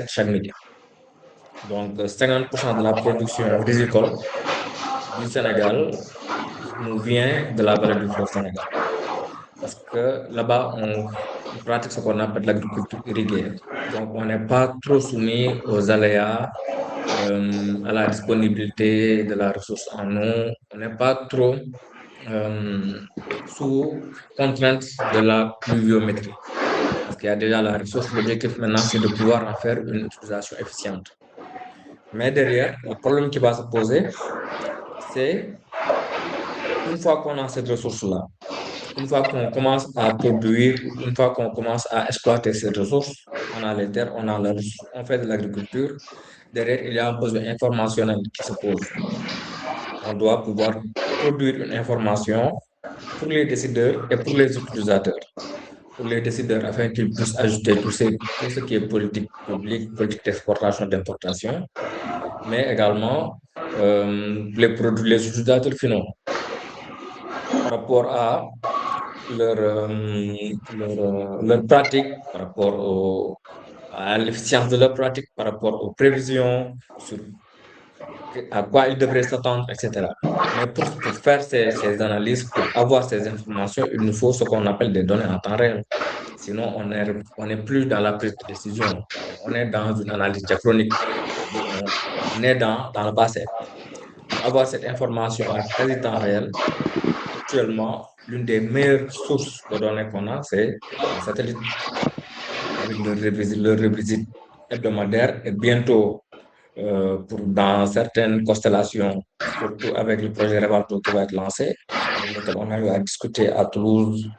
chaque midi. Donc, 50% de la production rizicole du Sénégal nous vient de la vallée du fleuve Sénégal. Parce que là-bas, on pratique ce qu'on appelle l'agriculture irriguée. Donc, on n'est pas trop soumis aux aléas, à la disponibilité de la ressource en eau. On n'est pas trop euh, sous contrainte de la pluviométrie. Parce qu'il y a déjà la ressource. L'objectif maintenant, c'est de pouvoir en faire une utilisation efficiente. Mais derrière, le problème qui va se poser, c'est une fois qu'on a cette ressource-là, une fois qu'on commence à produire, une fois qu'on commence à exploiter ces ressources, on a les terres, on a la ressource, on fait de l'agriculture. Derrière, il y a un besoin informationnel qui se pose. On doit pouvoir produire une information pour les décideurs et pour les utilisateurs. Pour les décideurs, afin qu'ils puissent ajouter tout ce qui est politique publique, politique d'exportation, d'importation, mais également les utilisateurs finaux par rapport à leur pratique, par rapport à l'efficience de leur pratique, par rapport aux prévisions, sur à quoi ils devraient s'attendre, etc. Mais pour faire ces analyses, pour avoir ces informations, il nous faut ce qu'on appelle des données en temps réel. Sinon, on n'est plus dans la prise de décision. On est dans une analyse diachronique. On est dans le passé. Pour avoir cette information à quasi temps réel, actuellement, l'une des meilleures sources de données qu'on a, c'est les satellites avec leur revisite hebdomadaire et bientôt dans certaines constellations, surtout avec le projet Revalto qui va être lancé, avec lequel on a eu à discuter à Toulouse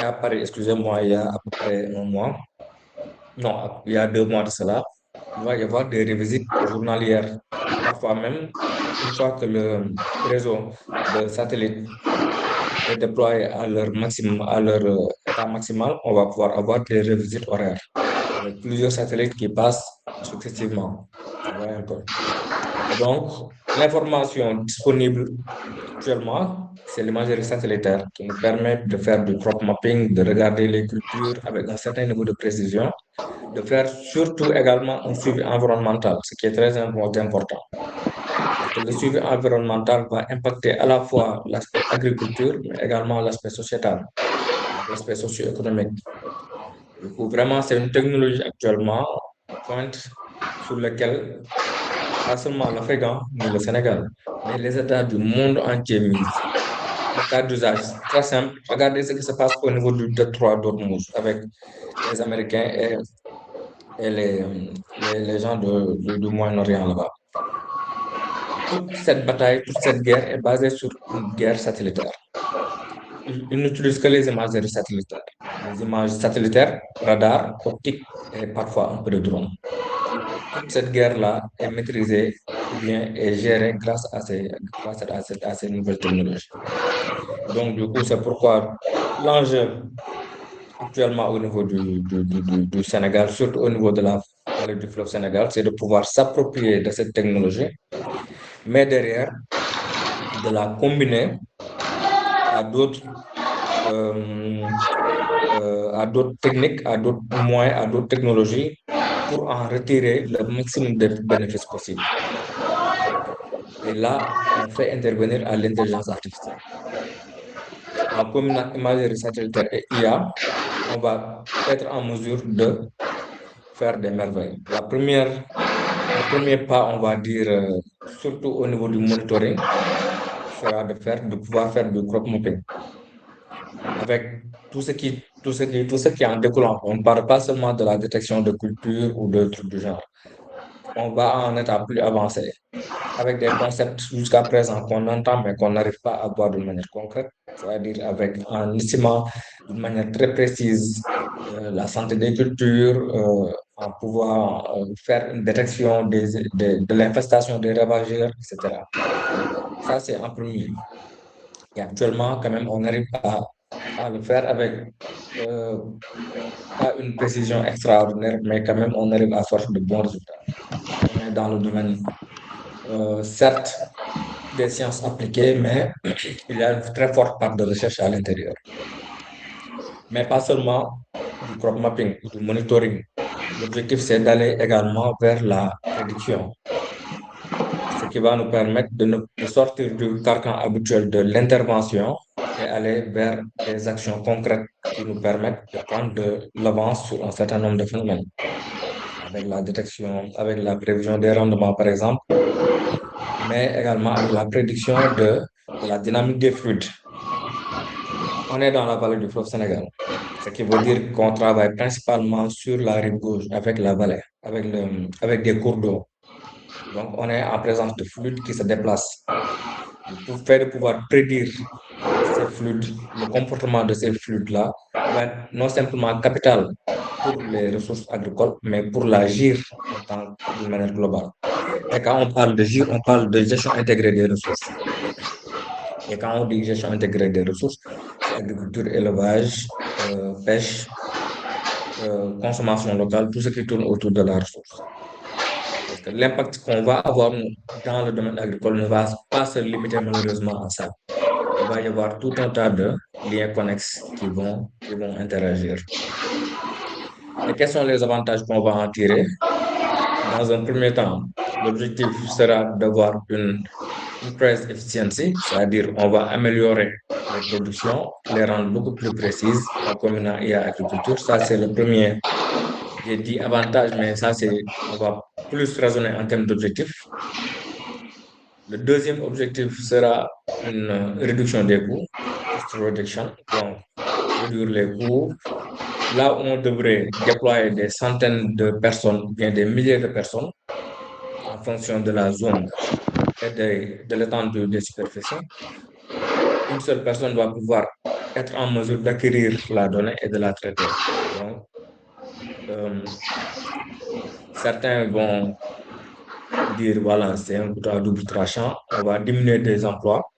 et à Paris, excusez-moi, il y a à peu près un mois. Non, il y a 2 mois de cela. Il va y avoir des revisites journalières. Parfois même, une fois que le réseau de satellites est déployé à leur maximum, à leur état maximal, on va pouvoir avoir des revisites horaires avec plusieurs satellites qui passent successivement. Vous voyez un peu. Et donc, l'information disponible actuellement, c'est l'imagerie satellitaire qui nous permet de faire du crop mapping, de regarder les cultures avec un certain niveau de précision, de faire surtout également un suivi environnemental, ce qui est très important. Parce que le suivi environnemental va impacter à la fois l'aspect agriculture, mais également l'aspect sociétal, l'aspect socio-économique. Du coup, vraiment, c'est une technologie actuellement en pointe sur laquelle pas seulement l'Afrique, hein, ni le Sénégal, mais les États du monde entier misent. Un cas d'usage très simple. Regardez ce qui se passe au niveau du détroit d'Ormuz avec les Américains et les gens du Moyen-Orient là-bas. Toute cette bataille, toute cette guerre est basée sur une guerre satellitaire. Ils n'utilisent que les images satellitaires. Les images satellitaires, radar, optique et parfois un peu de drone. Toute cette guerre-là est maîtrisée ou bien est gérée grâce à ces nouvelles technologies. Donc, du coup, c'est pourquoi l'enjeu actuellement au niveau du Sénégal, surtout au niveau de la vallée du fleuve Sénégal, c'est de pouvoir s'approprier de cette technologie, mais derrière, de la combiner à euh, à d'autres techniques, à d'autres moyens, à d'autres technologies pour en retirer le maximum de bénéfices possibles. Et là, on fait intervenir à l'intelligence artificielle. En combinant imagerie satellitaire et IA, on va être en mesure de faire des merveilles. Le premier pas, on va dire, surtout au niveau du monitoring, sera de pouvoir faire du crop mapping avec tout ce qui en découle. On ne parle pas seulement de la détection de culture ou de trucs du genre. On va à un état plus avancé avec des concepts jusqu'à présent qu'on entend mais qu'on n'arrive pas à voir d'une manière concrète, c'est-à-dire avec en estimant d'une manière très précise la santé des cultures, en pouvoir faire une détection de l'infestation des ravageurs, etc. Ça, c'est en premier. Et actuellement, quand même, on arrive à le faire avec euh, pas une précision extraordinaire, mais quand même, on arrive à sortir de bons résultats. On est dans le domaine, certes, des sciences appliquées, mais il y a une très forte part de recherche à l'intérieur. Mais pas seulement du crop mapping, du monitoring. L'objectif, c'est d'aller également vers la prédiction, ce qui va nous permettre de sortir du carcan habituel de l'intervention et aller vers des actions concrètes qui nous permettent de prendre de l'avance sur un certain nombre de phénomènes, avec la détection, avec la prévision des rendements, par exemple, mais également avec la prédiction de la dynamique des fluides. On est dans la vallée du fleuve Sénégal, ce qui veut dire qu'on travaille principalement sur la rive gauche avec la vallée, avec des cours d'eau. Donc, on est en présence de fluides qui se déplacent. Pour faire de pouvoir prédire ces fluides, le comportement de ces fluides-là va être non simplement capital pour les ressources agricoles, mais pour l'agir d'une manière globale. Et quand on parle de GIR, on parle de gestion intégrée des ressources. Et quand on dit gestion intégrée des ressources, c'est agriculture, élevage, pêche, consommation locale, tout ce qui tourne autour de la ressource. Parce que l'impact qu'on va avoir dans le domaine agricole ne va pas se limiter malheureusement à ça. Il va y avoir tout un tas de liens connexes qui vont interagir. Et quels sont les avantages qu'on va en tirer? Dans un premier temps, l'objectif sera d'avoir une price efficiency, c'est-à-dire on va améliorer les productions, les rendre beaucoup plus précises en combinant IA agriculture. Ça, c'est le premier. J'ai dit avantage, mais ça, on va plus raisonner en termes d'objectifs. Le deuxième objectif sera une réduction des coûts, cost reduction, donc réduire les coûts. Là où on devrait déployer des centaines de personnes, ou bien des milliers de personnes, en fonction de la zone et de l'étendue des superficies, une seule personne va pouvoir être en mesure d'acquérir la donnée et de la traiter. Donc, euh, certains vont dire, voilà, c'est un couteau à double tranchant, on va diminuer des emplois.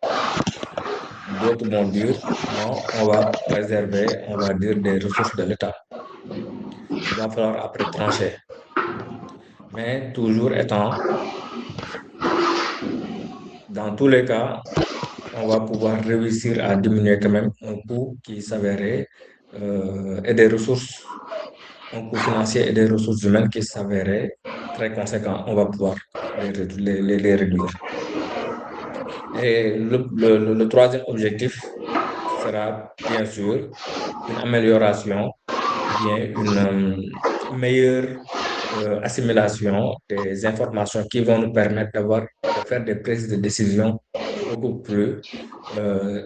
D'autres vont dire, non, on va préserver, on va dire, des ressources de l'État. Il va falloir après trancher. Mais toujours étant, dans tous les cas, on va pouvoir réussir à diminuer quand même un coût qui s'avérait et des ressources, un coût financier et des ressources humaines qui s'avéraient très conséquents. On va pouvoir les réduire. Et le troisième objectif sera bien sûr une amélioration ou bien une meilleure assimilation des informations qui vont nous permettre de faire des prises de décision beaucoup plus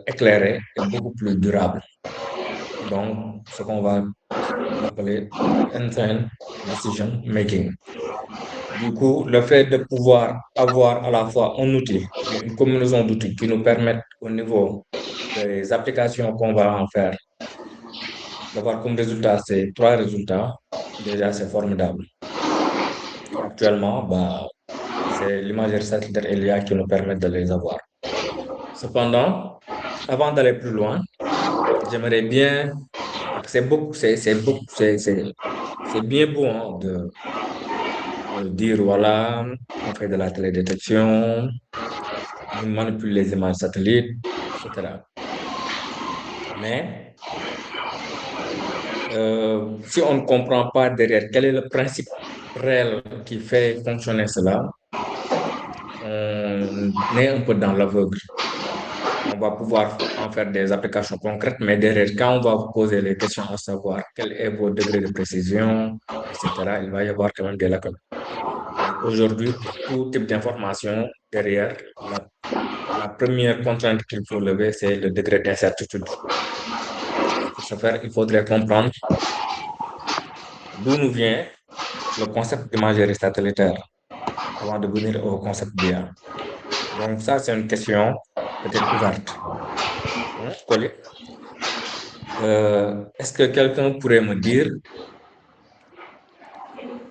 éclairées et beaucoup plus durables. Donc, ce qu'on va appeler le end-to-end decision making. Du coup, le fait de pouvoir avoir à la fois un outil, bien une combinaison d'outils qui nous permettent au niveau des applications qu'on va en faire, d'avoir comme résultat ces trois résultats, déjà c'est formidable. Actuellement, bah, c'est l'imagerie satellitaire et l'IA qui nous permettent de les avoir. Cependant, avant d'aller plus loin, j'aimerais bien, parce que c'est bien beau hein, de dire, voilà, on fait de la télédétection, on manipule les images satellites, etc. Mais si on ne comprend pas derrière quel est le principe réel qui fait fonctionner cela, on est un peu dans l'aveugle. On va pouvoir en faire des applications concrètes, mais derrière, quand on va vous poser les questions à savoir quel est votre degré de précision, etc., il va y avoir quand même des lacunes. Et aujourd'hui, pour tout type d'information, derrière, la première contrainte qu'il faut lever, c'est le degré d'incertitude. Et pour ce faire, il faudrait comprendre d'où nous vient le concept d'imagerie satellitaire avant de venir au concept d'IA. Donc ça, c'est une question peut-être ouverte. Hein, Collier? Est-ce que quelqu'un pourrait me dire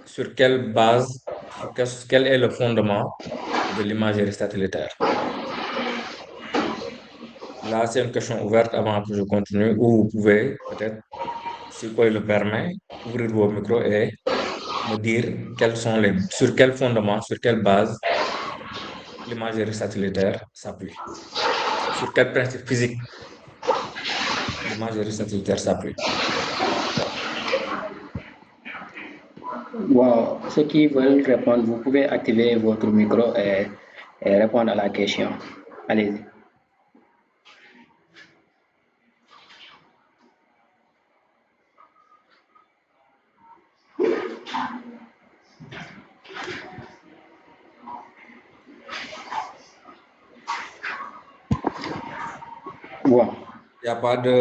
sur quelle base, quel est le fondement de l'imagerie satellitaire? Là, c'est une question ouverte avant que je continue, ou vous pouvez peut-être, si quoi le permet, ouvrir vos micros et me dire sur quel fondement, sur quelle base l'imagerie satellitaire s'appuie. Sur quel principe physique l'imagerie satellitaire s'appuie. Bon, ceux qui veulent répondre, vous pouvez activer votre micro et répondre à la question. Allez-y. Bon, Il n'y a pas de,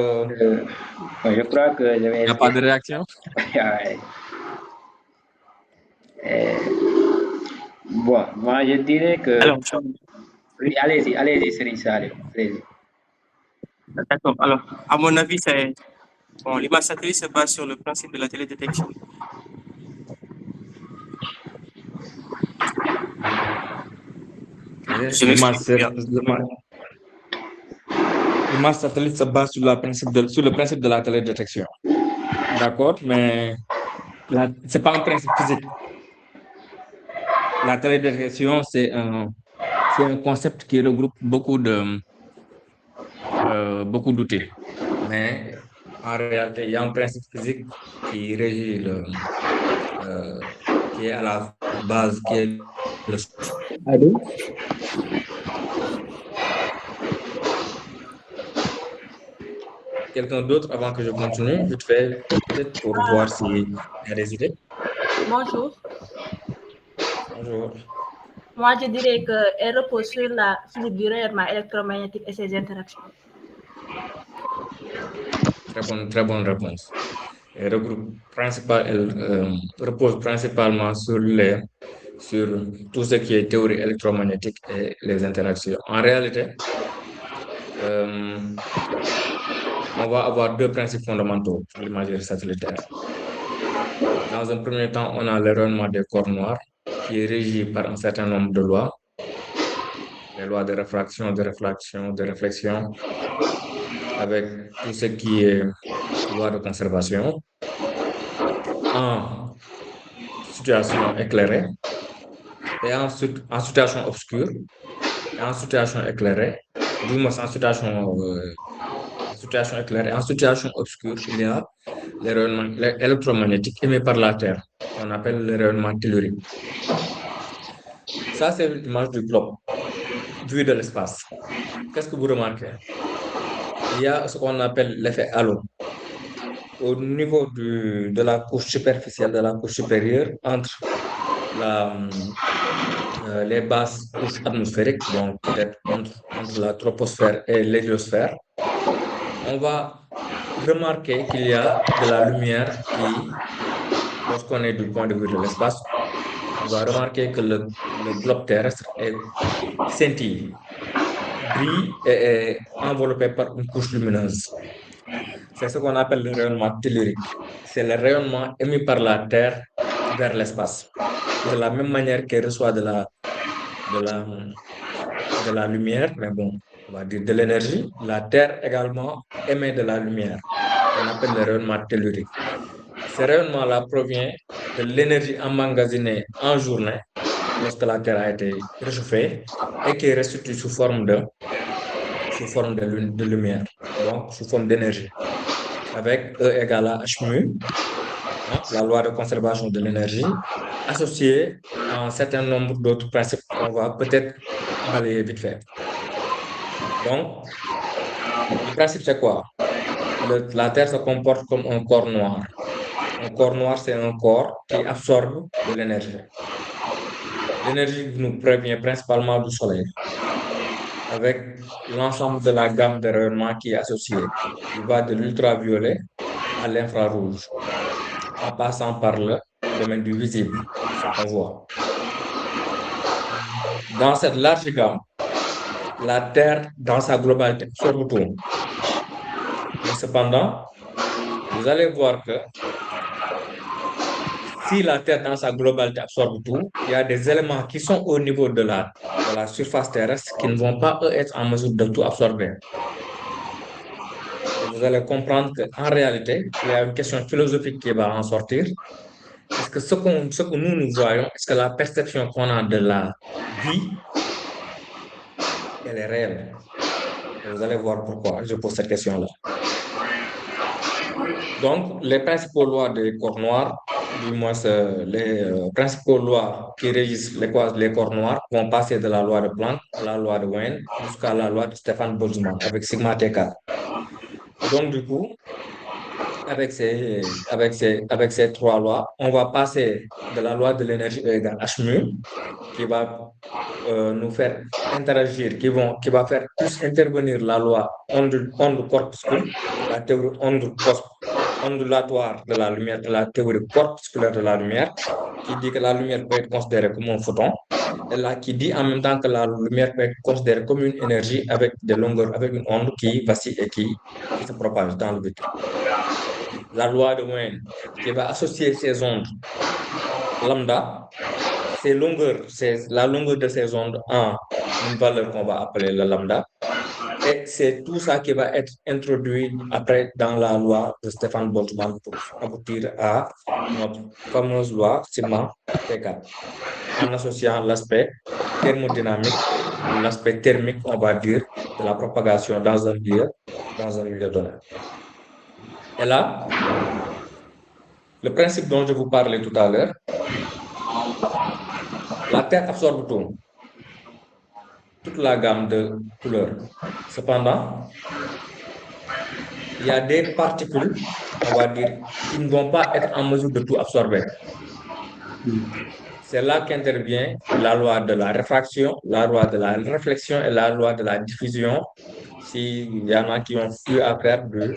je crois que je vais il y a pas essayer. de réaction? Ouais. Bon, moi je dirais que. Alors, Oui, allez-y, allez-y, Serigne Saliou, allez-y. d'accord. Alors, à mon avis, c'est bon, l'image satellite se base sur le principe de la télédétection. Je L'image m'explique bien. l'image satellite se base sur le principe de la télédétection. D'accord, mais c'est pas un principe physique. La télédétection, c'est un concept qui regroupe beaucoup d'outils. Mais en réalité, il y a un principe physique qui régit euh, qui est à la base, qui est le... Allô? Quelqu'un d'autre avant que je continue, vite fait, peut-être pour voir s'il y a des idées. Bonjour. Bonjour. Moi, je dirais qu'elle repose sur la physique du rayonnement électromagnétique et ses interactions. Très bonne réponse. Elle repose principalement sur tout ce qui est théorie électromagnétique et les interactions. En réalité, euh, on va avoir deux principes fondamentaux pour l'imagerie satellitaire. Dans un premier temps, on a le rayonnement des corps noirs qui est régi par un certain nombre de lois, les lois de réfraction, de réflexion, avec tout ce qui est loi de conservation. En situation éclairée et ensuite en situation obscure et en situation éclairée, du moins en situation éclairée. En situation obscure, il y a les rayonnements électromagnétiques émis par la Terre, qu'on appelle le rayonnement tellurique. Ça, c'est l'image du globe, vue de l'espace. Qu'est-ce que vous remarquez? Il y a ce qu'on appelle l'effet halo au niveau de la couche superficielle, de la couche supérieure, entre les basses couches atmosphériques, donc peut-être entre la troposphère et l'héliosphère. On va remarquer qu'il y a de la lumière qui, lorsqu'on est du point de vue de l'espace, on va remarquer que le globe terrestre scintille, brille et est enveloppé par une couche lumineuse. C'est ce qu'on appelle le rayonnement tellurique. C'est le rayonnement émis par la Terre vers l'espace. De la même manière qu'elle reçoit de la, de la lumière, mais bon, on va dire de l'énergie, la Terre également émet de la lumière, qu'on appelle le rayonnement tellurique. Ce rayonnement-là provient de l'énergie emmagasinée en journée, lorsque la Terre a été réchauffée, et qui est restituée sous forme de lumière, donc sous forme d'énergie, avec E égale à H mu, hein, la loi de conservation de l'énergie, associée à un certain nombre d'autres principes qu'on va peut-être balayer vite fait. Donc, le principe, c'est quoi? La Terre se comporte comme un corps noir. Un corps noir, c'est un corps qui absorbe de l'énergie. L'énergie nous provient principalement du Soleil, avec l'ensemble de la gamme de rayonnement qui est associée, qui va de l'ultraviolet à l'infrarouge, en passant par le domaine du visible, ce qu'on voit. Dans cette large gamme, la Terre, dans sa globalité, absorbe tout. Mais cependant, vous allez voir que si la Terre, dans sa globalité, absorbe tout, il y a des éléments qui sont au niveau de la surface terrestre qui ne vont pas, eux, être en mesure de tout absorber. Et vous allez comprendre qu'en réalité, il y a une question philosophique qui va en sortir. Est-ce que ce que nous voyons, est-ce que la perception qu'on a de la vie, elle est réelle? Et vous allez voir pourquoi je pose cette question-là. Donc, les principaux lois des corps noirs du moins les principaux lois qui régissent les corps noirs vont passer de la loi de Planck à la loi de Wien jusqu'à la loi de Stefan Boltzmann avec sigma T4. Donc, du coup, avec ces trois lois, on va passer de la loi de l'énergie E égale H mu, qui va nous faire interagir, qui va faire plus intervenir la loi onde-corpuscule, la théorie ondulatoire de la lumière et la théorie corpusculaire de la lumière, qui dit que la lumière peut être considérée comme un photon, et là qui dit en même temps que la lumière peut être considérée comme une énergie avec des longueurs, avec une onde qui vacille et qui se propage dans le vide. La loi de Wien qui va associer ces ondes lambda, c'est la longueur de ces ondes en une valeur qu'on va appeler le lambda. Et c'est tout ça qui va être introduit après dans la loi de Stefan Boltzmann pour aboutir à notre fameuse loi sigma T4, en associant l'aspect thermodynamique ou l'aspect thermique, on va dire, de la propagation dans un milieu donné. Et là, le principe dont je vous parlais tout à l'heure, la Terre absorbe tout, toute la gamme de couleurs. Cependant, il y a des particules, on va dire, qui ne vont pas être en mesure de tout absorber. C'est là qu'intervient la loi de la réfraction, la loi de la réflexion et la loi de la diffusion, s'il y en a qui ont eu à faire de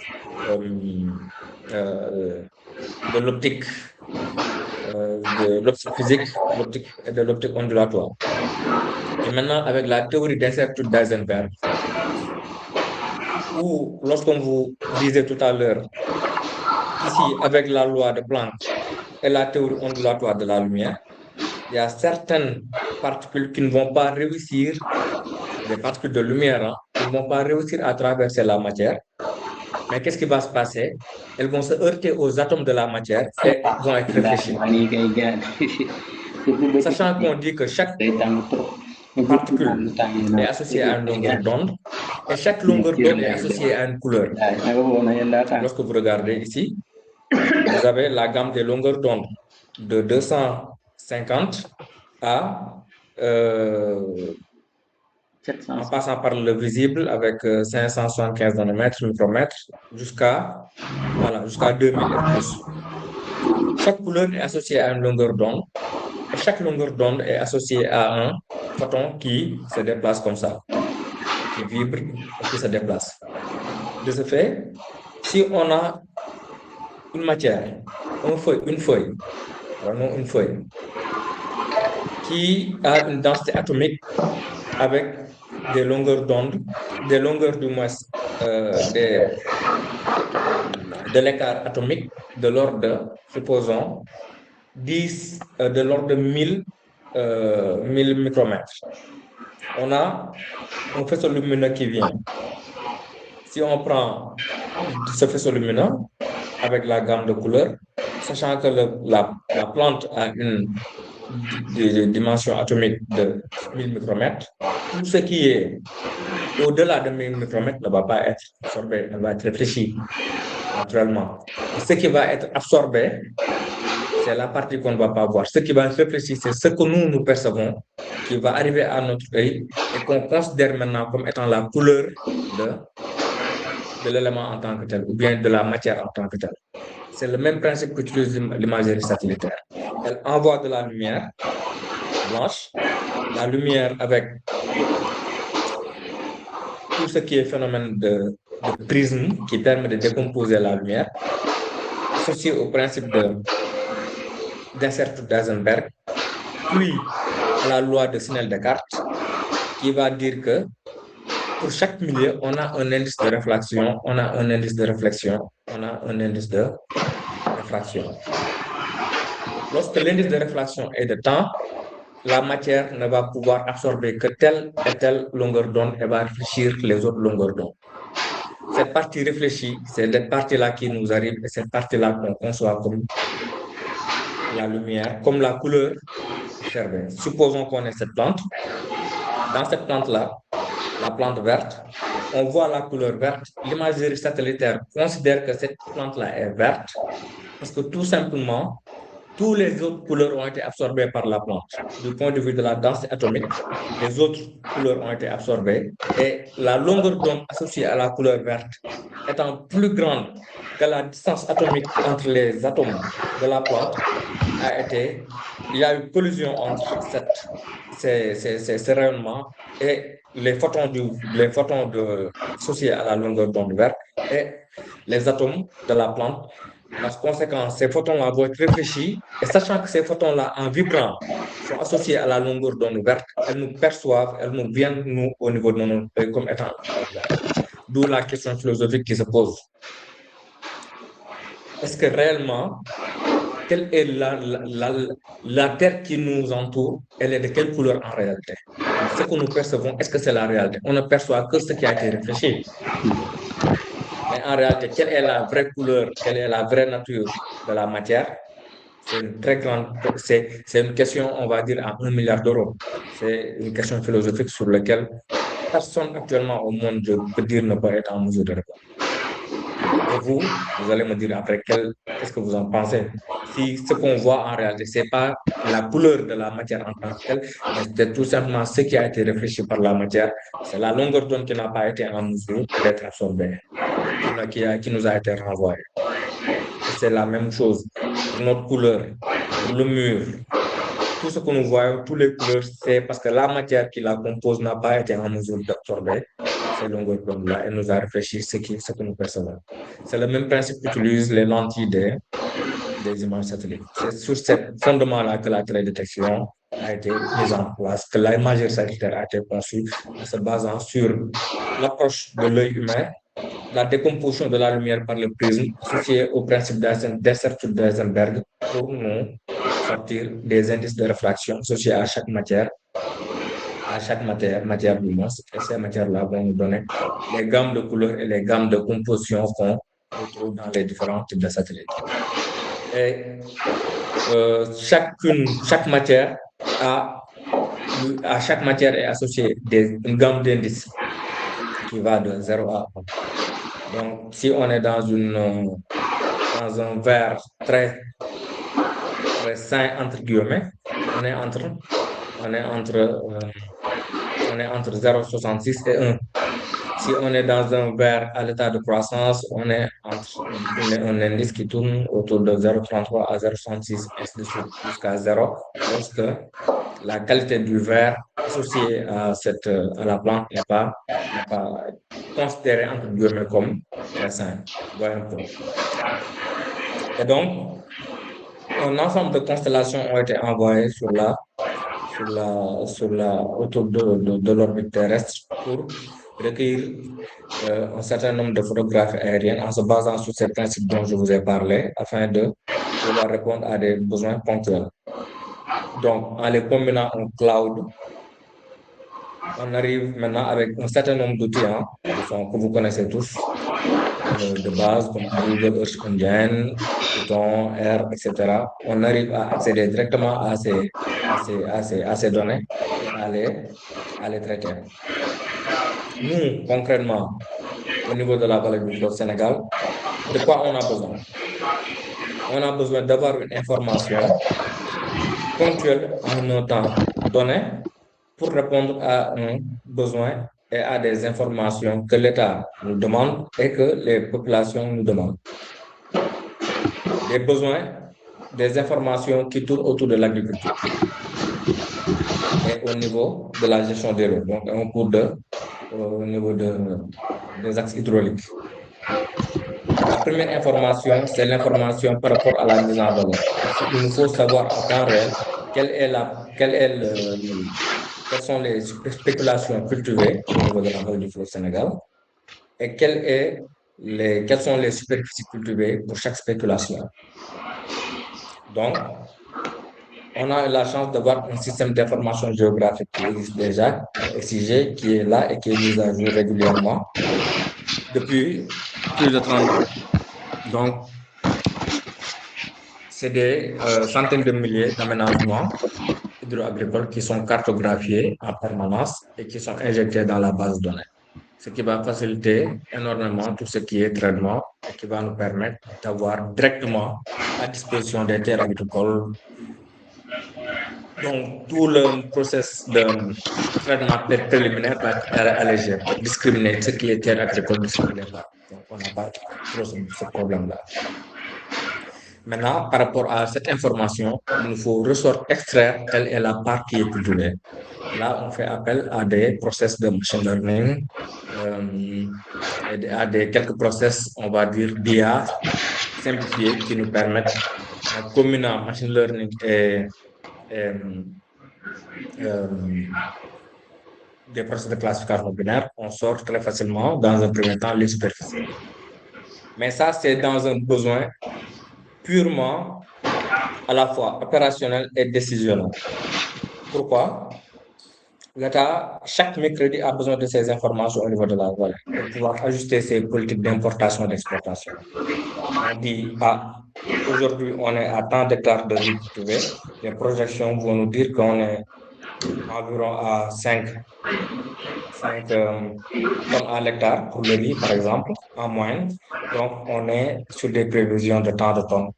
l'optique, de l'optique physique, l'optique et de l'optique ondulatoire. Et maintenant, avec la théorie d'incertitude d'Eisenberg, ou lorsqu'on vous disait tout à l'heure, ici, avec la loi de Planck et la théorie ondulatoire de la lumière, il y a certaines particules qui ne vont pas réussir, des particules de lumière, qui ne vont pas réussir à traverser la matière. Mais qu'est-ce qui va se passer? Elles vont se heurter aux atomes de la matière et vont être réfléchies. Sachant qu'on dit que chaque particule est associée à une longueur d'onde et chaque longueur d'onde est associée à une couleur. Lorsque vous regardez ici, vous avez la gamme des longueurs d'onde de 250 à en passant par le visible avec 575 nanomètres, micromètres, jusqu'à 2000 et plus. Chaque couleur est associée à une longueur d'onde et chaque longueur d'onde est associée à un photon qui se déplace comme ça, qui vibre et qui se déplace. De ce fait, si on a une matière, une feuille, qui a une densité atomique avec des longueurs d'onde, des longueurs du moins de l'écart atomique de l'ordre de, supposons, 10, de l'ordre de 1000 micromètres. On a un faisceau lumineux qui vient. Si on prend ce faisceau lumineux avec la gamme de couleurs, sachant que la plante a une dimension atomique de 1000 micromètres, tout ce qui est au-delà de 1000 micromètres ne va pas être absorbé, elle va être réfléchi naturellement. Et ce qui va être absorbé, c'est la partie qu'on ne va pas voir. Ce qui va être réfléchi, c'est ce que nous percevons, qui va arriver à notre œil et qu'on considère maintenant comme étant la couleur de l'élément en tant que tel, ou bien de la matière en tant que telle. C'est le même principe qu'utilise l'imagerie satellitaire. Elle envoie de la lumière blanche, la lumière avec tout ce qui est phénomène de prisme qui permet de décomposer la lumière, associé au principe d'incertitude d'Eisenberg, puis à la loi de Snell-Descartes, qui va dire que pour chaque milieu, on a un indice de réflexion, on a un indice de réflexion, on a un indice de réfraction. Lorsque l'indice de réflexion est de temps, la matière ne va pouvoir absorber que telle et telle longueur d'onde et va réfléchir les autres longueurs d'onde. Cette partie réfléchie, c'est cette partie-là qui nous arrive et cette partie-là qu'on conçoit comme la lumière, comme la couleur observée. Supposons qu'on ait cette plante. Dans cette plante-là, la plante verte, on voit la couleur verte. L'imagerie satellitaire considère que cette plante-là est verte parce que tout simplement, tous les autres couleurs ont été absorbées par la plante. Du point de vue de la densité atomique, les autres couleurs ont été absorbées et la longueur d'onde associée à la couleur verte étant plus grande que la distance atomique entre les atomes de la plante, il y a eu collision entre ces rayonnements et les photons associés à la longueur d'onde verte et les atomes de la plante. Par conséquent, ces photons-là vont être réfléchis et sachant que ces photons-là, en vibrant, sont associés à la longueur d'onde verte, elles nous perçoivent, elles nous viennent, nous, au niveau de notre œil, comme étant vert. D'où la question philosophique qui se pose. Est-ce que réellement, quelle est la Terre qui nous entoure, elle est de quelle couleur en réalité? Ce que nous percevons, est-ce que c'est la réalité? On ne perçoit que ce qui a été réfléchi. Mais en réalité, quelle est la vraie couleur, quelle est la vraie nature de la matière? C'est une très grande, c'est une question, on va dire, à 1 milliard d'euros. C'est une question philosophique sur laquelle personne actuellement au monde, je peux dire, ne peut être en mesure de répondre. Et vous allez me dire après qu'est-ce que vous en pensez? Si ce qu'on voit en réalité, ce n'est pas la couleur de la matière en tant que telle, mais c'est tout simplement ce qui a été réfléchi par la matière. C'est la longueur d'onde qui n'a pas été en mesure d'être absorbée, qui nous a été renvoyée. C'est la même chose pour notre couleur, pour le mur. Tout ce que nous voyons, toutes les couleurs, c'est parce que la matière qui la compose n'a pas été en mesure d'absorber ces longueurs d'onde-là et nous a réfléchi ce que nous percevons. C'est le même principe qu'utilisent les lentilles des images satellites. C'est sur ce fondement-là que la télédétection a été mise en place, que l'imagerie satellitaire a été conçue en se basant sur l'approche de l'œil humain, la décomposition de la lumière par le prisme, associée au principe d'incertitude d'Eisenberg pour nous sortir des indices de réfraction associés à chaque matière lumineuse. Et ces matières-là vont nous donner les gammes de couleurs et les gammes de composition qu'on retrouve dans les différents types de satellites. Et chaque matière à chaque matière est associée une gamme d'indices qui va de 0 à 1. Donc, si on est dans un verre très sain, entre guillemets, on est entre 0,66 et 1. Si on est dans un verre à l'état de croissance, on est entre un indice qui tourne autour de 0,33 à 0,66, ainsi de suite, jusqu'à 0, lorsque la qualité du verre associée à la plante n'est pas considérée, entre guillemets, comme très sain. Et donc, un ensemble de constellations ont été envoyées autour de l'orbite terrestre pour recueillir un certain nombre de photographies aériennes en se basant sur ces principes dont je vous ai parlé afin de pouvoir répondre à des besoins ponctuels. Donc, en les combinant en cloud, on arrive maintenant avec un certain nombre d'outils que vous connaissez tous de base, comme Google Earth Engine, Python, R, etc. On arrive à accéder directement à ces données et à les traiter. Nous, concrètement, au niveau de la vallée du fleuve Sénégal, de quoi on a besoin? On a besoin d'avoir une information ponctuelle en un temps donné pour répondre à un besoin et à des informations que l'État nous demande et que les populations nous demandent. Des besoins, des informations qui tournent autour de l'agriculture et au niveau de la gestion des eaux, donc au niveau des axes hydrauliques. La première information, c'est l'information par rapport à la mise en valeur. Il nous faut savoir en temps réel quelles sont les spéculations cultivées au niveau de la vallée du fleuve Sénégal et quelles sont les superficies cultivées pour chaque spéculation. Donc, on a eu la chance d'avoir un système d'information géographique qui existe déjà, exigé, qui est là et qui est mis à jour régulièrement depuis plus de 30 ans. Donc, c'est des centaines de milliers d'aménagements hydro-agricoles qui sont cartographiés en permanence et qui sont injectés dans la base de données. ce qui va faciliter énormément tout ce qui est traitement et qui va nous permettre d'avoir directement à disposition des terres agricoles. Donc, tout le process de traitement préliminaire va être allégé pour discriminer ce qui est terre agricole de ce qui n'est pas. Donc, on n'a pas trop ce problème-là. Maintenant, par rapport à cette information, il nous faut extraire quelle est la part qui est cultivée. Là, on fait appel à des process de machine learning, et à quelques process, on va dire, d'IA simplifiés qui nous permettent, en combinant machine learning et, des process de classification binaire, on sort très facilement, dans un premier temps, les superficies. Mais ça, c'est dans un besoin purement à la fois opérationnel et décisionnel. Pourquoi? L'État, chaque mercredi, a besoin de ces informations au niveau de la vallée pour pouvoir ajuster ses politiques d'importation et d'exportation. On dit, aujourd'hui, on est à tant d'hectares de riz cultivés. Les projections vont nous dire qu'on est environ à 5 tonnes à l'hectare pour le riz, par exemple, en moyenne. Donc, on est sur des prévisions de tant de tonnes.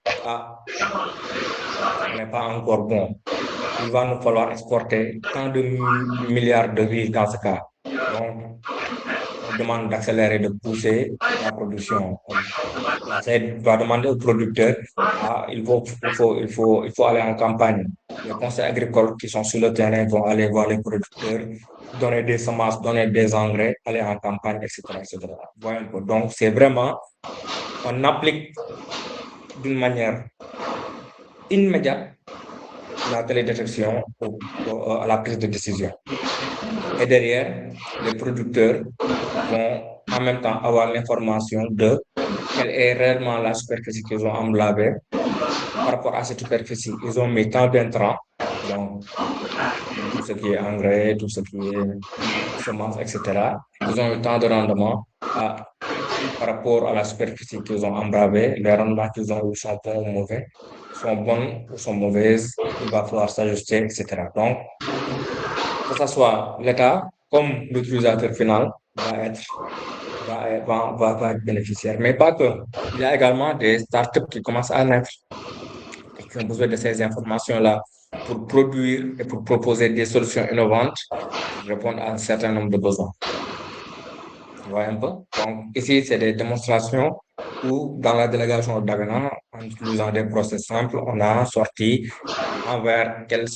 On n'est pas encore bon. Il va nous falloir exporter tant de milliards de riz dans ce cas. Donc, on demande d'accélérer, de pousser la production. On va demander aux producteurs, il faut aller en campagne. Les conseils agricoles qui sont sur le terrain vont aller voir les producteurs, donner des semences, donner des engrais, aller en campagne, etc. Donc, c'est vraiment, on applique d'une manière immédiate la télédétection à la prise de décision. Et derrière, les producteurs vont en même temps avoir l'information de quelle est réellement la superficie qu'ils ont emblavée. Par rapport à cette superficie, ils ont mis tant d'intrants, donc tout ce qui est engrais, tout ce qui est semences, etc. Ils ont eu tant de rendement par rapport à la superficie qu'ils ont embravée. Les rendements qu'ils ont eu sont bons ou mauvais, sont bonnes ou sont mauvaises. Il va falloir s'ajuster, etc. Donc, que ce soit l'État comme l'utilisateur final va être bénéficiaire. Mais pas que. Il y a également des startups qui commencent à naître et qui ont besoin de ces informations-là pour produire et pour proposer des solutions innovantes pour répondre à un certain nombre de besoins. Tu vois un peu? Donc, ici, c'est des démonstrations où, dans la délégation d'Agana, en utilisant des process simples, on a sorti envers quelle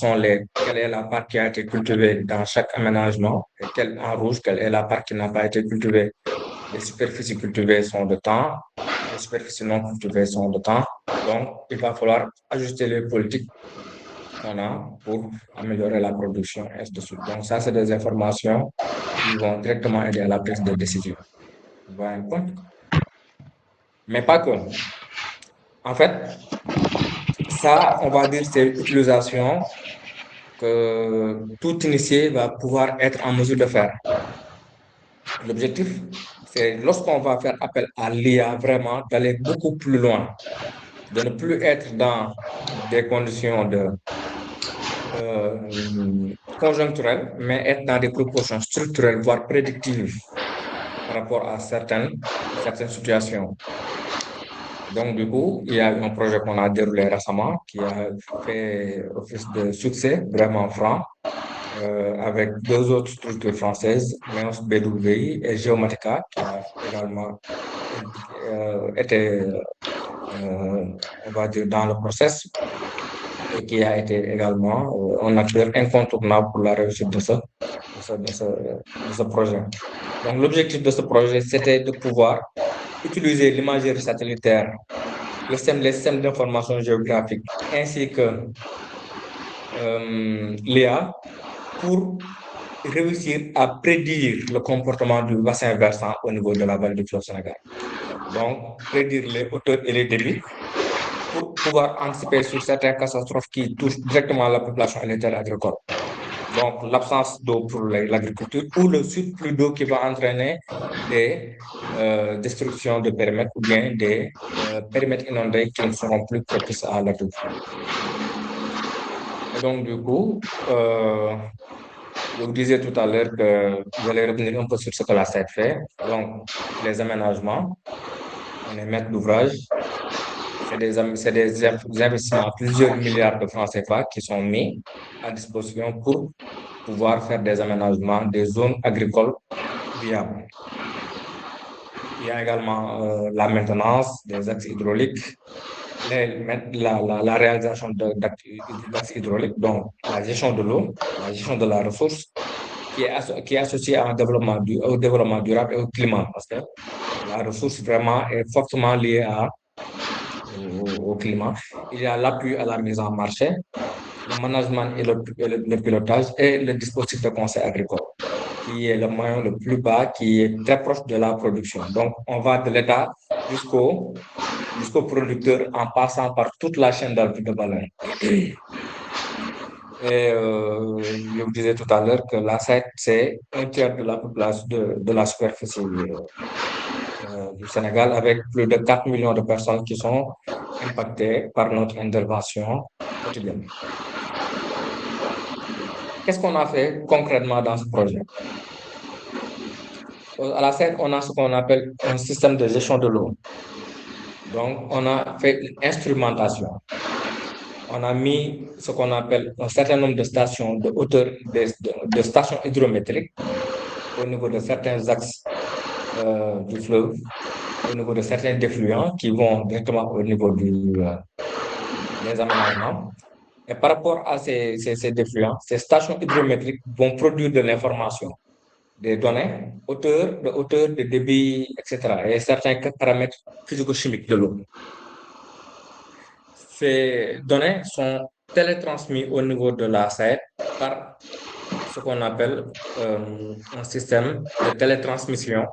est la part qui a été cultivée dans chaque aménagement, et en rouge, quelle est la part qui n'a pas été cultivée. Les superficies cultivées sont de temps, les superficies non cultivées sont de temps. Donc, il va falloir ajuster les politiques qu'on a pour améliorer la production, et ainsi de suite. Donc, ça, c'est des informations qui vont directement aider à la prise de décision. Voilà un point. Mais pas que. En fait, ça, on va dire, c'est l'utilisation que tout initié va pouvoir être en mesure de faire. L'objectif, c'est lorsqu'on va faire appel à l'IA, vraiment d'aller beaucoup plus loin, de ne plus être dans des conditions conjoncturelles, mais être dans des proportions structurelles, voire prédictives par rapport à certaines situations. Donc, du coup, il y a un projet qu'on a déroulé récemment qui a fait office de succès vraiment franc avec deux autres structures françaises, Neos BWI et Geomatica, qui a également été, on va dire, dans le process et qui a été également un acteur incontournable pour la réussite de ce projet. Donc, l'objectif de ce projet, c'était de pouvoir utiliser l'imagerie satellitaire, les systèmes d'information géographique, ainsi que l'IA pour réussir à prédire le comportement du bassin versant au niveau de la vallée du fleuve Sénégal. Donc, prédire les hauteurs et les débits pour pouvoir anticiper sur certaines catastrophes qui touchent directement la population et les terres agricoles. Donc, l'absence d'eau pour l'agriculture ou le surplus d'eau qui va entraîner des destructions de périmètres ou bien des périmètres inondés qui ne seront plus propices à l'agriculture. Et donc, du coup, Je vous disais tout à l'heure que j'allais revenir un peu sur ce que la SED fait. Donc, les aménagements, on est maître d'ouvrage. C'est des investissements à plusieurs milliards de francs CFA qui sont mis à disposition pour pouvoir faire des aménagements des zones agricoles viables. Il y a également la maintenance des axes hydrauliques, la réalisation d'axes hydrauliques, donc la gestion de l'eau, la gestion de la ressource, qui est associée à un développement au développement durable et au climat, parce que la ressource vraiment est fortement liée au climat. Il y a l'appui à la mise en marché, le management et le pilotage et le dispositif de conseil agricole, qui est le moyen le plus bas, qui est très proche de la production. Donc, on va de l'État jusqu'au producteur en passant par toute la chaîne de valeur. Et je vous disais tout à l'heure que la SEC, c'est un tiers de la population de la superficie du Sénégal, avec plus de 4 millions de personnes qui sont impactées par notre intervention quotidienne. Qu'est-ce qu'on a fait concrètement dans ce projet? À la SEC, on a ce qu'on appelle un système de gestion de l'eau. Donc, on a fait une instrumentation. On a mis ce qu'on appelle un certain nombre de stations de hauteur, de stations hydrométriques au niveau de certains axes du fleuve, au niveau de certains défluents qui vont directement au niveau des aménagements. Et par rapport à ces défluents, ces stations hydrométriques vont produire de l'information, des données, de hauteur, de débit, etc. et certains paramètres physico-chimiques de l'eau. Ces données sont télétransmises au niveau de la SAED par ce qu'on appelle un système de télétransmission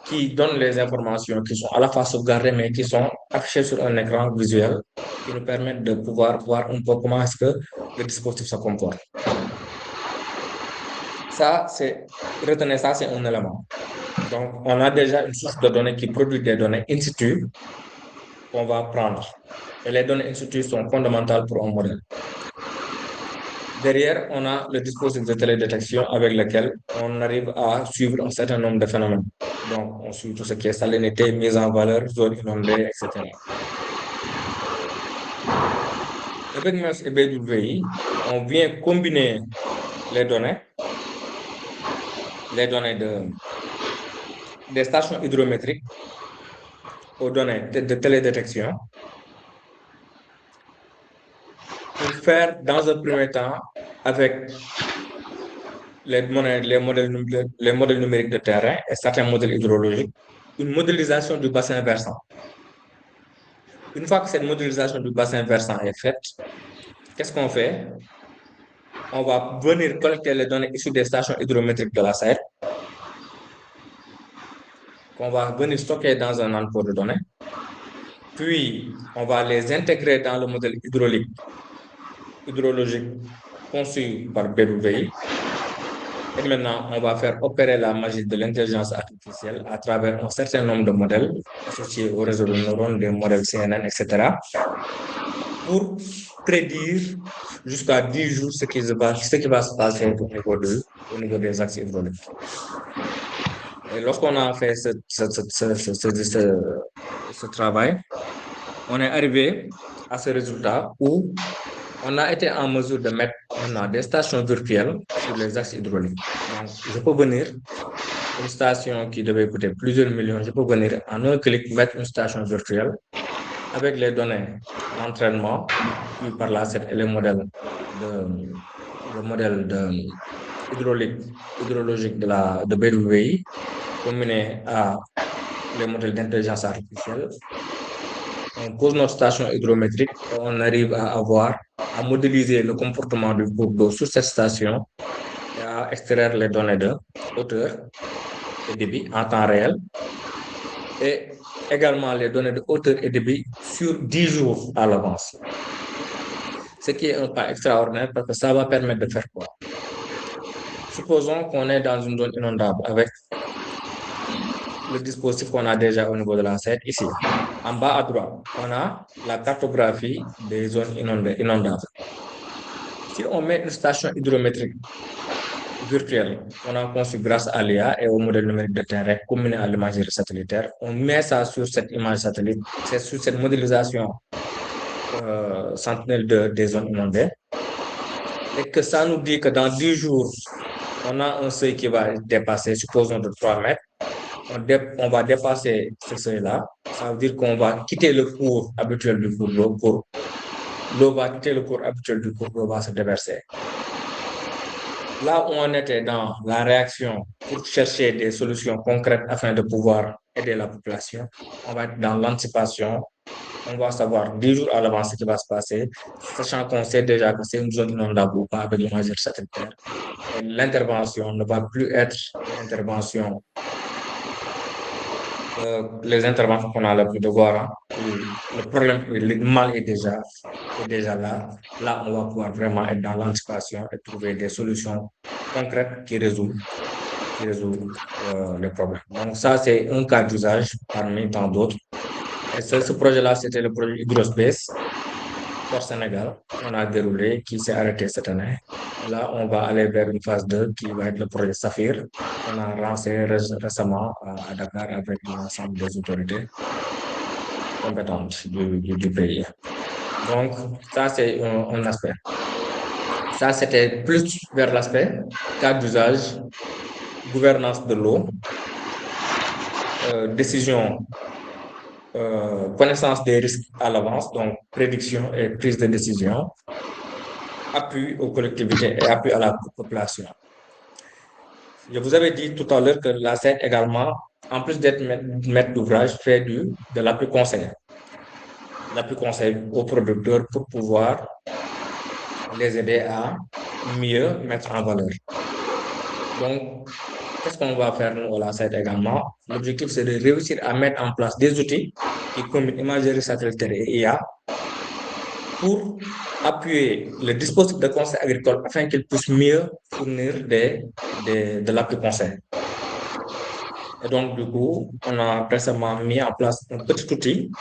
qui donne les informations qui sont à la fois sauvegardées, mais qui sont affichées sur un écran visuel qui nous permettent de pouvoir voir un peu comment est-ce que le dispositif se comporte. Retenez ça, c'est un élément. Donc, on a déjà une source de données qui produit des données in situ qu'on va prendre. Et les données in situ sont fondamentales pour un modèle. Derrière, on a le dispositif de télédétection avec lequel on arrive à suivre un certain nombre de phénomènes. Donc, on suit tout ce qui est salinité, mise en valeur, zone inondée, etc. Avec MES et BWI, on vient combiner les données des stations hydrométriques aux données de télédétection pour faire, dans un premier temps, avec les modèles numériques de terrain et certains modèles hydrologiques, une modélisation du bassin versant. Une fois que cette modélisation du bassin versant est faite, qu'est-ce qu'on fait? On va venir collecter les données issues des stations hydrométriques de la SAED, qu'on va venir stocker dans un entrepôt de données. Puis, on va les intégrer dans le modèle hydrologique conçu par BWI. Et maintenant, on va faire opérer la magie de l'intelligence artificielle à travers un certain nombre de modèles associés au réseau de neurones, des modèles CNN, etc. pour prédire jusqu'à 10 jours ce qui va se passer au niveau des axes hydrauliques. Et lorsqu'on a fait ce travail, on est arrivé à ce résultat où on a été en mesure de mettre des stations virtuelles sur les axes hydrauliques. Donc, je peux venir, une station qui devait coûter plusieurs millions, je peux venir en un clic mettre une station virtuelle avec les données d'entraînement, puis par là, et le modèle hydrologique de BWI, combiné à les modèles d'intelligence artificielle. On pose notre station hydrométrique et on arrive à modéliser le comportement du cours d'eau sur cette station et à extraire les données de hauteur et débit en temps réel et également les données de hauteur et débit sur 10 jours à l'avance. Ce qui est un pas extraordinaire parce que ça va permettre de faire quoi? Supposons qu'on est dans une zone inondable avec le dispositif qu'on a déjà au niveau de la SED ici. En bas à droite, on a la cartographie des zones inondables. Si on met une station hydrométrique virtuel qu'on a conçu grâce à l'IA et au modèle numérique de terrain combiné à l'imagerie satellitaire. On met ça sur cette image satellite, c'est sur cette modélisation sentinelle des zones inondées. Et que ça nous dit que dans 10 jours, on a un seuil qui va dépasser, supposons de 3 mètres. On va dépasser ce seuil-là. Ça veut dire qu'on va quitter le cours habituel du cours d'eau. L'eau va quitter le cours habituel du cours d'eau, va se déverser. Là où on était dans la réaction pour chercher des solutions concrètes afin de pouvoir aider la population, on va être dans l'anticipation. On va savoir 10 jours à l'avance ce qui va se passer, sachant qu'on sait déjà que c'est une zone inondable ou pas avec l'imagerie satellitaire. Et l'intervention ne va plus être l'intervention, les interventions qu'on a l'habitude de voir. Le problème, le mal est déjà là. Là, on va pouvoir vraiment être dans l'anticipation et trouver des solutions concrètes qui résolvent les problèmes. Donc ça, c'est un cas d'usage parmi tant d'autres. Et ce projet-là, c'était le projet Hydrospace pour Sénégal qu'on a déroulé, qui s'est arrêté cette année. Là, on va aller vers une phase 2 qui va être le projet Saphir qu'on a lancé récemment à Dakar avec l'ensemble des autorités compétentes du pays. Donc, ça, c'est un aspect. Ça, c'était plus vers l'aspect cas d'usage, gouvernance de l'eau, décision, connaissance des risques à l'avance, donc prédiction et prise de décision, appui aux collectivités et appui à la population. Je vous avais dit tout à l'heure que la SED également, en plus d'être maître d'ouvrage, fait de l'appui conseil. L'appui conseil aux producteurs pour pouvoir les aider à mieux mettre en valeur. Donc, qu'est-ce qu'on va faire nous à la SED également? L'objectif, c'est de réussir à mettre en place des outils qui combinent imagerie satellitaire et IA pour appuyer le dispositif de conseil agricole afin qu'il puisse mieux fournir de l'appui conseil. Et donc, du coup, on a récemment mis en place un petit outil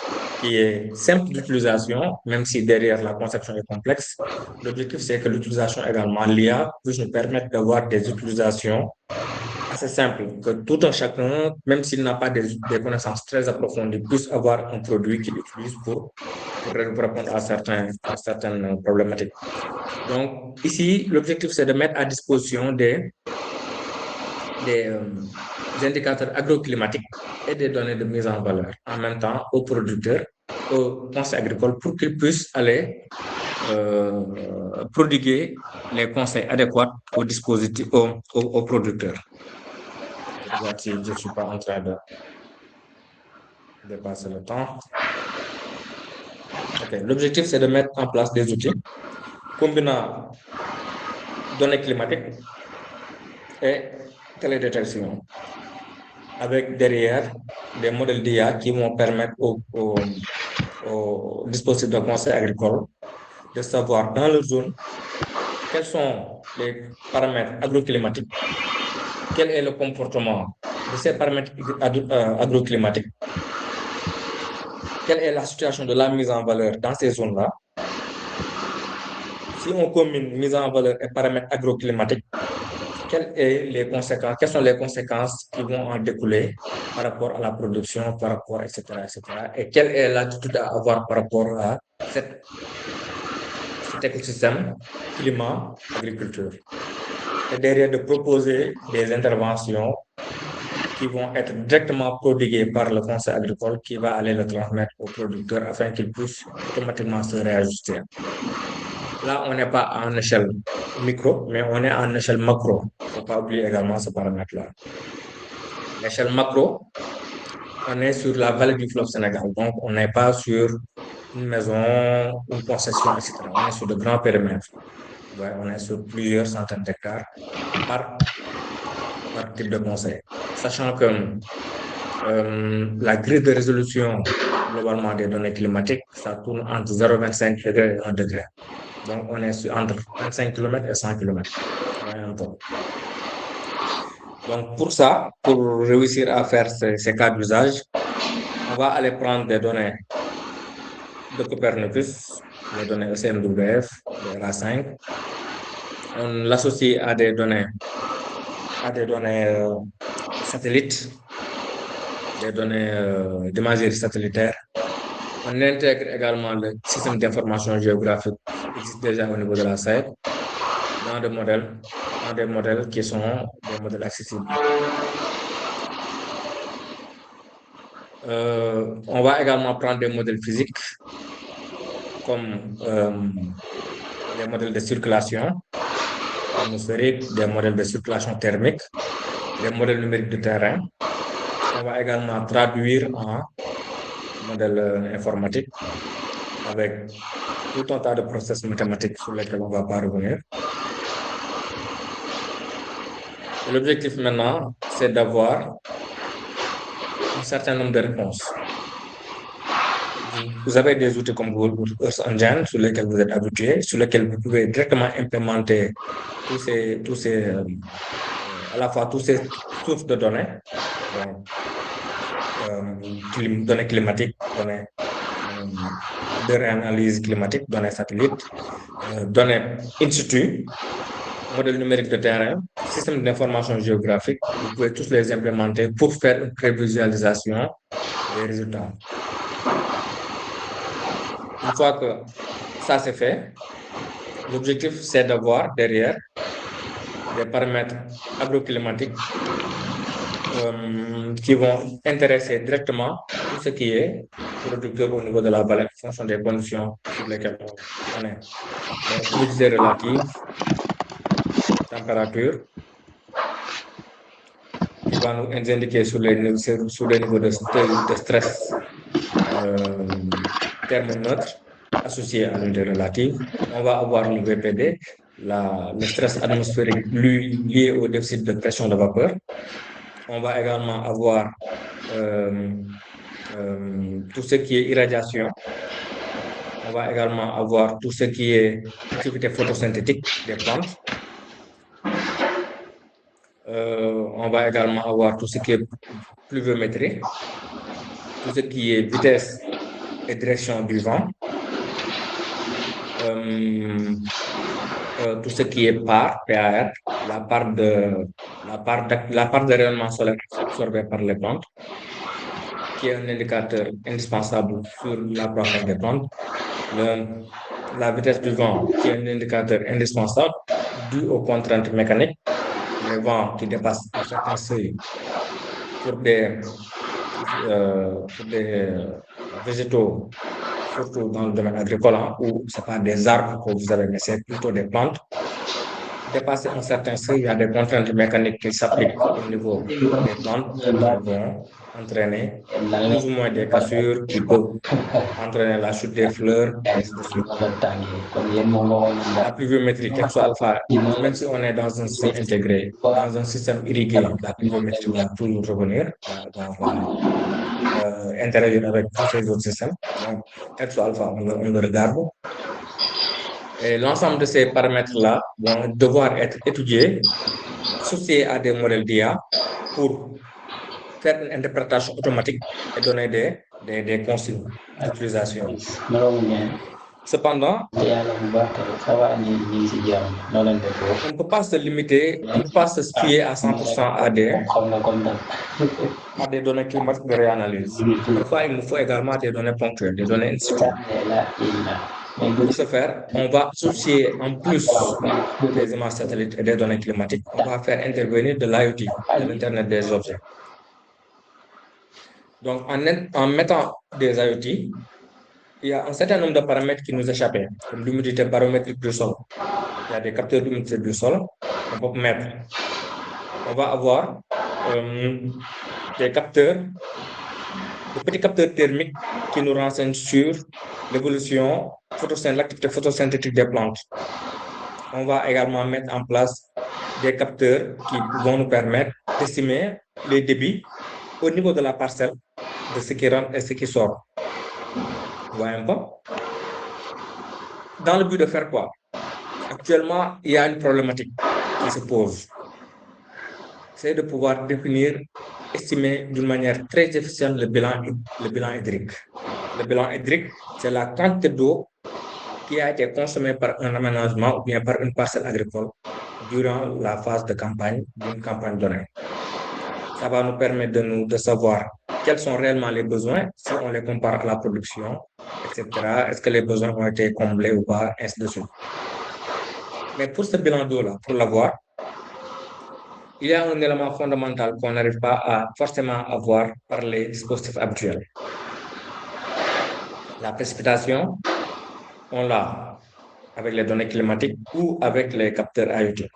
qui est simple d'utilisation, même si derrière la conception est complexe. L'objectif, c'est que l'utilisation également, l'IA, puisse nous permettre d'avoir des utilisations assez simples, que tout un chacun, même s'il n'a pas des connaissances très approfondies, puisse avoir un produit qu'il utilise pour répondre à certaines problématiques. Donc, ici, l'objectif, c'est de mettre à disposition des indicateurs agroclimatiques et des données de mise en valeur en même temps aux producteurs, aux conseils agricoles pour qu'ils puissent aller prodiguer les conseils adéquats aux dispositifs, aux producteurs. Je regarde si je ne suis pas en train de dépasser le temps. Okay. L'objectif, c'est de mettre en place des outils combinant données climatiques et télédétection, avec derrière des modèles d'IA qui vont permettre aux dispositifs de conseil agricole de savoir dans leur zone quels sont les paramètres agroclimatiques, quel est le comportement de ces paramètres agroclimatiques, quelle est la situation de la mise en valeur dans ces zones-là. Si on combine mise en valeur et paramètres agroclimatiques, quelles sont les conséquences qui vont en découler par rapport à la production, par rapport, etc., etc. Et quelle est l'attitude à avoir par rapport à cet écosystème, climat, agriculture. Et derrière, de proposer des interventions qui vont être directement prodiguées par le conseil agricole qui va aller le transmettre aux producteurs afin qu'ils puissent automatiquement se réajuster. Là, on n'est pas en échelle micro, mais on est en échelle macro. Il ne faut pas oublier également ce paramètre-là. L'échelle macro, on est sur la vallée du fleuve Sénégal. Donc, on n'est pas sur une maison, une concession, etc. On est sur de grands périmètres. Ouais, on est sur plusieurs centaines d'hectares par type de conseil. Sachant que la grille de résolution globalement des données climatiques, ça tourne entre 0,25 degrés et 1 degré. Donc, on est entre 25 km et 100 km. Donc, pour ça, pour réussir à faire ces cas d'usage, on va aller prendre des données de Copernicus, les données ECMWF, de RA5. On l'associe à des données à des données satellites, des données d'imagerie satellitaire. On intègre également le système d'information géographique qui existe déjà au niveau de la SAED dans des modèles qui sont des modèles accessibles. On va également prendre des modèles physiques comme des modèles de circulation atmosphérique, des modèles de circulation thermique, des modèles numériques de terrain. On va également traduire en modèle informatique avec tout un tas de process mathématiques sur lesquels on ne va pas revenir. L'objectif maintenant, c'est d'avoir un certain nombre de réponses. Vous avez des outils comme Google Earth Engine sur lesquels vous êtes habitués, sur lesquels vous pouvez directement implémenter à la fois tous ces sources de données, donc, données climatiques, données de réanalyse climatique, données satellites, données in situ, modèle numérique de terrain, système d'information géographique. Vous pouvez tous les implémenter pour faire une prévisualisation des résultats. Une fois que ça c'est fait, l'objectif c'est d'avoir derrière des paramètres agroclimatiques qui vont intéresser directement tout ce qui est producteur au niveau de la vallée en fonction des conditions sur lesquelles on est. Donc, humidité relative, température, qui va nous indiquer sur les niveaux de stress thermoneutre associé à l'unité relative. On va avoir le VPD, le stress atmosphérique lié au déficit de pression de vapeur. On va également avoir tout ce qui est irradiation. On va également avoir tout ce qui est activité photosynthétique des plantes. On va également avoir tout ce qui est pluviométrie, tout ce qui est vitesse et direction du vent, tout ce qui est PAR, la part de rayonnement solaire absorbée par les plantes, qui est un indicateur indispensable sur la croissance des plantes. La vitesse du vent, qui est un indicateur indispensable dû aux contraintes mécaniques. Les vents qui dépassent un certain seuil pour des végétaux, surtout dans le domaine agricole, où ce n'est pas des arbres que vous avez, mais c'est plutôt des plantes. Dépasser un certain seuil, il y a des contraintes mécaniques qui s'appliquent au niveau des plantes qui vont entraîner plus ou moins des cassures qui peuvent entraîner la chute des fleurs, et ainsi de suite. La pluviométrie, quel que soit alpha, même si on est dans un système intégré, dans un système irrigué, la pluviométrie va toujours revenir, va interagir avec tous ces autres systèmes. Donc, quel que soit alpha, on le regarde. Et l'ensemble de ces paramètres-là vont devoir être étudiés, associés à des modèles d'IA pour faire une interprétation automatique et donner des consignes d'utilisation. Cependant, on ne peut pas se limiter, on ne peut pas se fier à 100% à des données climatiques de réanalyse. Parfois, il nous faut également des données ponctuelles, des données in situ. Pour ce faire, on va associer en plus des images satellites et des données climatiques, on va faire intervenir de l'IoT, de l'Internet des objets. Donc, en mettant des IoT, il y a un certain nombre de paramètres qui nous échappaient, comme l'humidité barométrique du sol. Il y a des capteurs d'humidité du sol qu'on peut mettre. On va avoir des capteurs, de petits capteurs thermiques qui nous renseignent sur l'évolution, l'activité photosynthétique des plantes. On va également mettre en place des capteurs qui vont nous permettre d'estimer les débits au niveau de la parcelle de ce qui rentre et ce qui sort. Vous voyez un peu? Dans le but de faire quoi? Actuellement, il y a une problématique qui se pose. C'est de pouvoir définir, estimer d'une manière très efficiente le bilan hydrique. Le bilan hydrique, c'est la quantité d'eau qui a été consommée par un aménagement ou bien par une parcelle agricole durant la phase de campagne d'une campagne donnée. Ça va nous permettre de savoir quels sont réellement les besoins, si on les compare à la production, etc. Est-ce que les besoins ont été comblés ou pas, ainsi de suite. Mais pour ce bilan d'eau-là, pour l'avoir, il y a un élément fondamental qu'on n'arrive pas à forcément avoir par les dispositifs habituels. La précipitation, on l'a avec les données climatiques ou avec les capteurs IoT.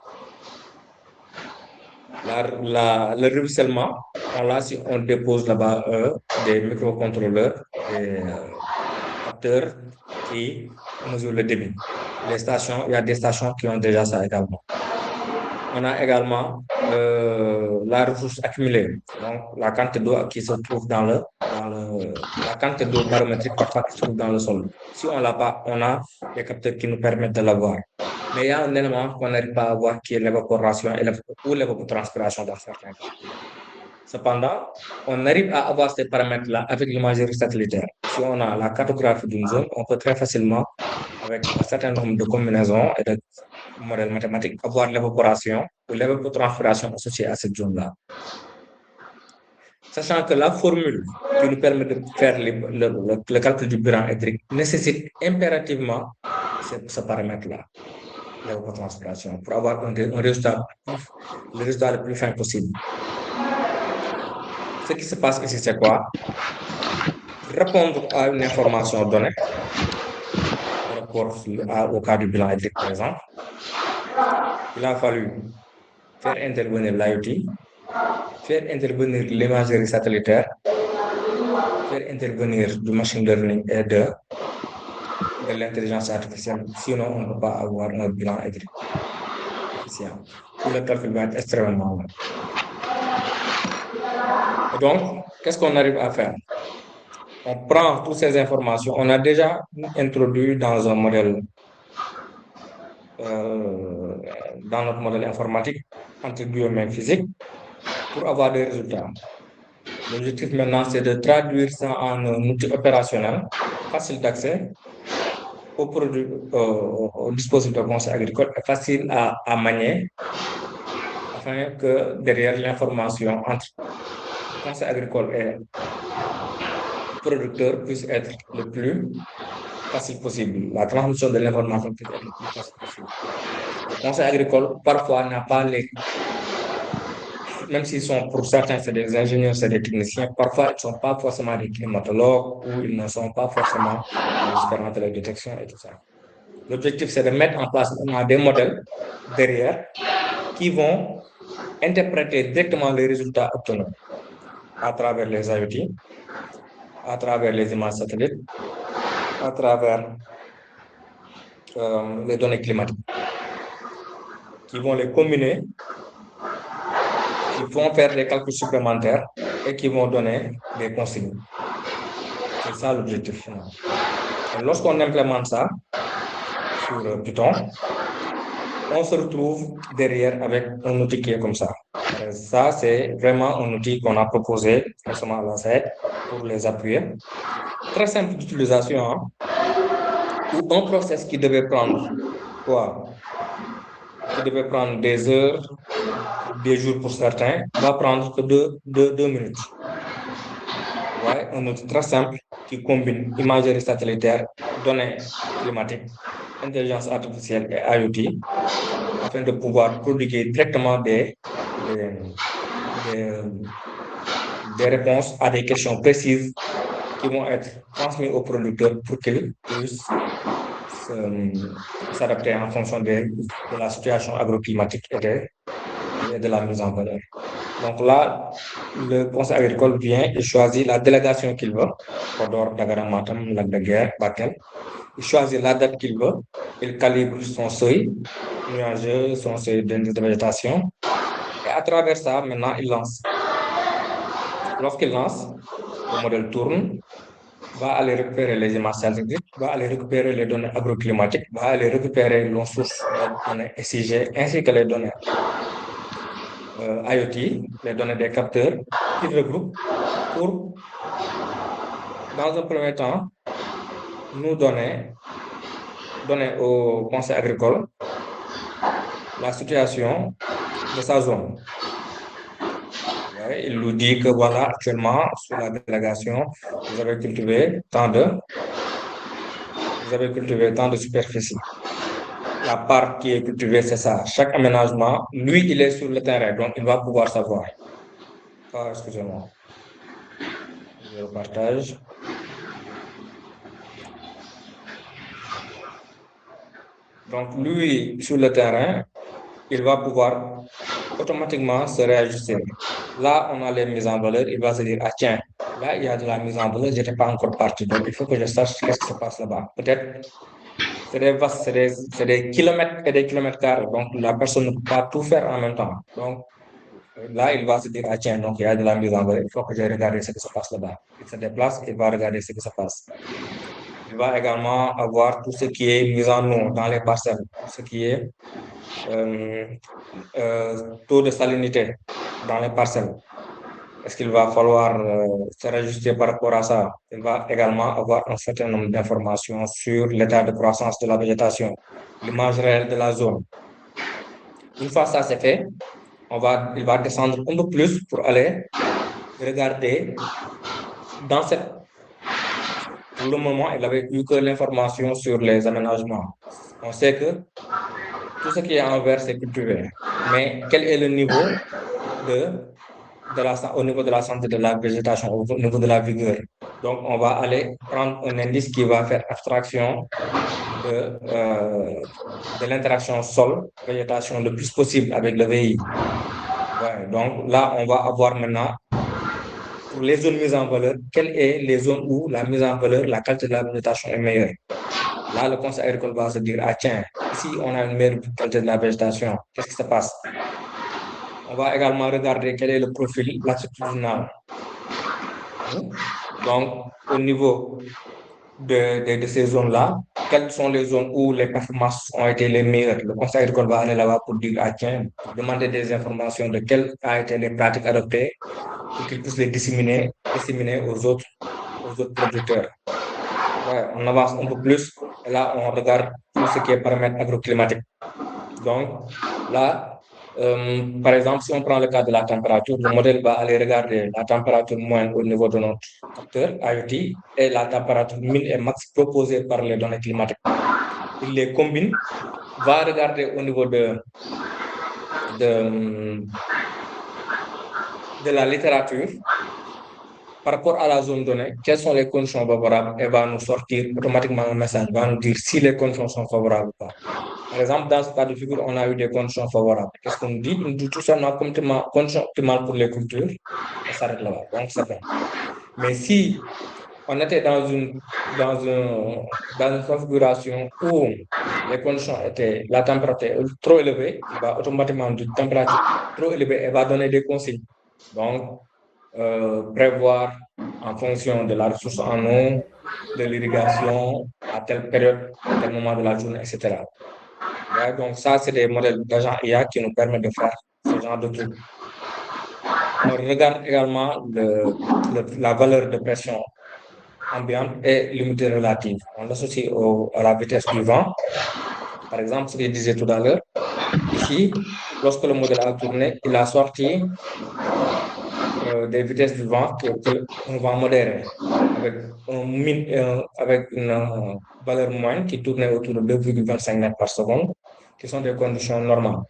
Le ruissellement, on l'a si on dépose là-bas des microcontrôleurs, des capteurs qui mesurent le débit. Les stations, il y a des stations qui ont déjà ça également. On a également la ressource accumulée, donc la quantité d'eau qui se trouve la quantité d'eau barométrique parfois qui se trouve dans le sol. Si on l'a pas, on a des capteurs qui nous permettent de l'avoir. Mais il y a un élément qu'on n'arrive pas à avoir qui est l'évaporation ou l'évapotranspiration dans certains cas. Cependant, on arrive à avoir ces paramètres-là avec l'imagerie satellitaire. Si on a la cartographie d'une zone, on peut très facilement, avec un certain nombre de combinaisons et de modèles mathématiques, avoir l'évaporation ou l'évapotranspiration associée à cette zone-là. Sachant que la formule qui nous permet de faire le calcul du bilan hydrique nécessite impérativement ce paramètre-là, l'évapotranspiration, pour avoir le résultat le plus fin possible. Ce qui se passe ici, c'est quoi? Répondre à une information donnée, par rapport au cas du bilan hydrique, par exemple. Il a fallu faire intervenir l'IoT, faire intervenir l'imagerie satellitaire, faire intervenir du machine learning et de l'intelligence artificielle. Sinon, on ne peut pas avoir un bilan hydrique efficient. Ou le calcul va être extrêmement long. Et donc, qu'est-ce qu'on arrive à faire? On prend toutes ces informations. On a déjà introduit dans un modèle, dans notre modèle informatique, entre guillemets physique, pour avoir des résultats. L'objectif maintenant, c'est de traduire ça en un outil opérationnel, facile d'accès, au dispositif de conseil agricole, facile à manier, afin que derrière l'information entre conseil agricole et producteur puisse être le plus facile possible. La transmission de l'information puisse être le plus facile possible. Le conseil agricole, parfois, n'a pas même s'ils sont, pour certains, c'est des ingénieurs, c'est des techniciens, parfois, ils ne sont pas forcément des climatologues ou ils ne sont pas forcément des experts en télédétection et tout ça. L'objectif, c'est de mettre en place des modèles derrière qui vont interpréter directement les résultats obtenus à travers les IoT, à travers les images satellites, à travers les données climatiques, qui vont les combiner, qui vont faire des calculs supplémentaires et qui vont donner des consignes. C'est ça l'objectif final. Et lorsqu'on implémente ça sur Python, on se retrouve derrière avec un outil qui est comme ça. Et ça, c'est vraiment un outil qu'on a proposé récemment à la SAID pour les appuyer. Très simple d'utilisation, hein, où un process qui devait prendre quoi? Qui devait prendre des heures, des jours pour certains, va prendre que deux minutes. Ouais, un outil très simple qui combine imagerie satellitaire, données climatiques, intelligence artificielle et IoT, afin de pouvoir prodiguer directement des réponses à des questions précises qui vont être transmises aux producteurs pour qu'ils puissent s'adapter en fonction de la situation agroclimatique et de la mise en valeur. Donc là, le conseil agricole vient et choisit la délégation qu'il veut, Podor, Dagara, Matam, Lac de Guiers, Bakel. Il choisit la date qu'il veut, il calibre son seuil nuageux, son seuil de végétation, et à travers ça, maintenant, il lance. Lorsqu'il lance, le modèle tourne, va aller récupérer les images satellites, va aller récupérer les données agroclimatiques, va aller récupérer nos sources de données SIG, ainsi que les données IoT, les données des capteurs, qu'il regroupe pour, dans un premier temps, nous donner au conseil agricole la situation de sa zone. Ouais, il nous dit que voilà, actuellement, sur la délégation, vous avez cultivé tant de superficie. La part qui est cultivée, c'est ça. Chaque aménagement, lui, il est sur le terrain, donc il va pouvoir savoir. Ah, excusez-moi. Je repartage. Donc, lui, sur le terrain, il va pouvoir automatiquement se réajuster. Là, on a les mises en valeur. Il va se dire, ah tiens, là, il y a de la mise en valeur, je n'étais pas encore parti. Donc, il faut que je sache qu'est-ce qui se passe là-bas. Peut-être, c'est des kilomètres et des kilomètres carrés. Donc, la personne ne peut pas tout faire en même temps. Donc, là, il va se dire, ah tiens, donc il y a de la mise en valeur. Il faut que je regarde ce qui se passe là-bas. Il se déplace, il va regarder ce qui se passe. Il va également avoir tout ce qui est mis en eau dans les parcelles, tout ce qui est euh, taux de salinité dans les parcelles. Est-ce qu'il va falloir se réajuster par rapport à ça? Il va également avoir un certain nombre d'informations sur l'état de croissance de la végétation, l'image réelle de la zone. Une fois ça c'est fait, il va descendre un peu plus pour aller regarder dans cette... Pour le moment, il n'avait eu que l'information sur les aménagements. On sait que tout ce qui est en vert, c'est cultivé. Mais quel est le niveau au niveau de la santé de la végétation, au niveau de la vigueur? Donc, on va aller prendre un indice qui va faire abstraction de l'interaction sol-végétation le plus possible avec le VI. Ouais, donc là, on va avoir maintenant, pour les zones mises en valeur, quelles sont les zones où la mise en valeur, la qualité de la végétation est meilleure. Là, le conseil agricole va se dire, ah tiens, ici, on a une meilleure qualité de la végétation. Qu'est-ce qui se passe? On va également regarder quel est le profil latitudinal. Donc, au niveau de ces zones-là, quelles sont les zones où les performances ont été les meilleures? Le conseil agricole va aller là-bas pour dire, ah tiens, pour demander des informations de quelles ont été les pratiques adoptées pour qu'ils puissent les disséminer aux autres producteurs. Ouais, on avance un peu plus et là, on regarde tout ce qui est paramètres agroclimatiques. Donc, là, par exemple, si on prend le cas de la température, le modèle va aller regarder la température moyenne au niveau de notre capteur IoT et la température min et max proposée par les données climatiques. Il les combine, va regarder au niveau de la littérature par rapport à la zone donnée, quelles sont les conditions favorables et va nous sortir automatiquement un message, va nous dire si les conditions sont favorables ou pas. Par exemple, dans ce cas de figure, on a eu des conditions favorables. Qu'est-ce qu'on nous dit? On nous dit tout simplement conditions optimales pour les cultures et ça s'arrête là-bas. Donc, c'est bon. Mais si on était dans une configuration où les conditions étaient, la température trop élevée, il va automatiquement dire température trop élevée et va donner des consignes. Donc, prévoir en fonction de la ressource en eau, de l'irrigation, à telle période, à tel moment de la journée, etc. Ouais, donc ça, c'est des modèles d'agents IA qui nous permettent de faire ce genre de trucs. On regarde également la valeur de pression ambiante et l'humidité relative. On l'associe à la vitesse du vent. Par exemple, ce que je disais tout à l'heure, ici, lorsque le modèle a tourné, il a sorti des vitesses du vent un vent modéré, avec une valeur moyenne qui tournait autour de 2,25 mètres par seconde, qui sont des conditions normales.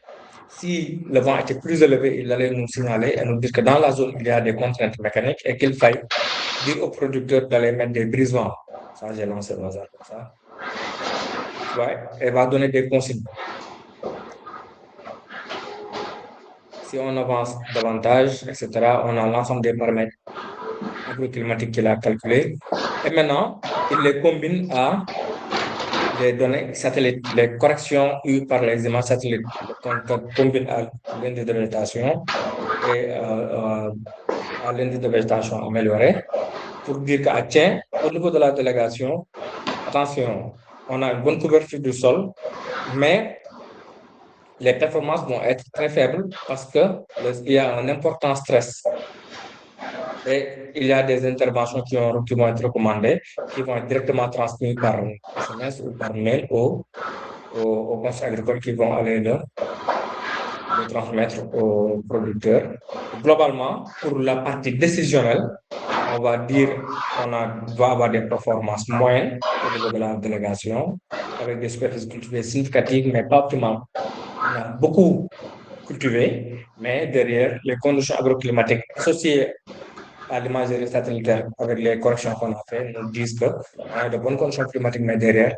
Si le vent était plus élevé, il allait nous signaler et nous dire que dans la zone, il y a des contraintes mécaniques et qu'il faille dire au producteur d'aller mettre des brise-vents. Ça, j'ai lancé le hasard comme ça. Ouais, elle va donner des consignes. Si on avance davantage, etc., on a l'ensemble des paramètres agroclimatiques qu'il a calculés. Et maintenant, il les combine à les données satellites, les corrections eues par les images satellites. On combine à l'indice de végétation et à l'indice de végétation amélioré pour dire que, tiens, au niveau de la délégation, attention, on a une bonne couverture du sol, mais les performances vont être très faibles parce qu'il y a un important stress. Et il y a des interventions qui vont être recommandées, qui vont être directement transmises par SMS ou par mail aux conseils agricoles qui vont aller de transmettre aux producteurs. Globalement, pour la partie décisionnelle, on va dire va avoir des performances moyennes au niveau de la délégation, avec des superficies cultivées significatives, mais pas optimales. On a beaucoup cultivé, mais derrière, les conditions agroclimatiques associées à l'imagerie satellitaire avec les corrections qu'on a fait nous disent qu'on a de bonnes conditions climatiques, mais derrière,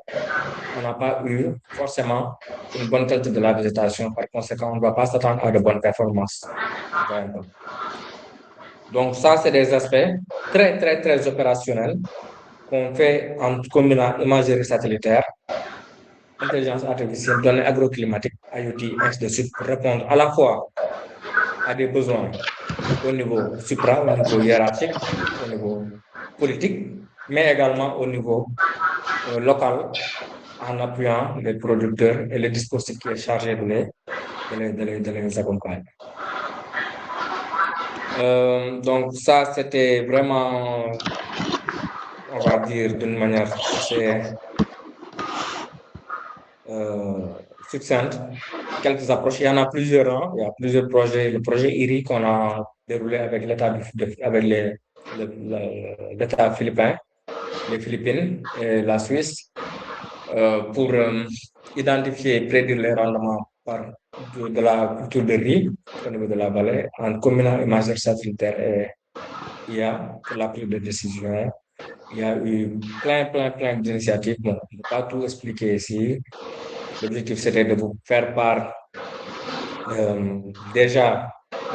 on n'a pas eu forcément une bonne qualité de la végétation. Par conséquent, on ne va pas s'attendre à de bonnes performances. Donc, ça, c'est des aspects très, très, très opérationnels qu'on fait en combinant imagerie satellitaire, intelligence artificielle, données agroclimatiques, IoT, ainsi de suite, pour répondre à la fois à des besoins au niveau supra, au niveau hiérarchique, au niveau politique, mais également au niveau local, en appuyant les producteurs et le dispositif qui est chargé de les accompagner. Donc ça, c'était vraiment, on va dire, d'une manière assez succincte, quelques approches. Il y en a plusieurs, hein. Il y a plusieurs projets. Le projet IRI qu'on a déroulé avec l'État philippin, les Philippines et la Suisse, pour identifier et prédire les rendements de la culture de riz au niveau de la vallée en combinant imagerie satellitaire et IA pour la prise de décision. Il y a eu plein d'initiatives. Bon, je ne peux pas tout expliquer ici. L'objectif, c'était de vous faire part déjà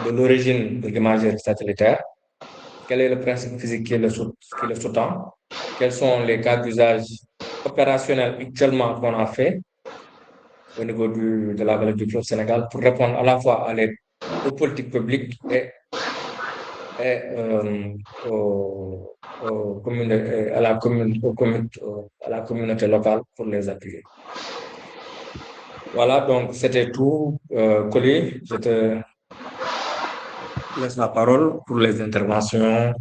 de l'origine de l'imagerie satellitaire. Quel est le principe physique qui le sous-tend? Quels sont les cas d'usage opérationnels actuellement qu'on a fait au niveau de la vallée du fleuve Sénégal pour répondre à la fois aux politiques publiques et à la communauté locale pour les appuyer. Voilà, donc c'était tout. Coly, je te laisse la parole pour les interventions,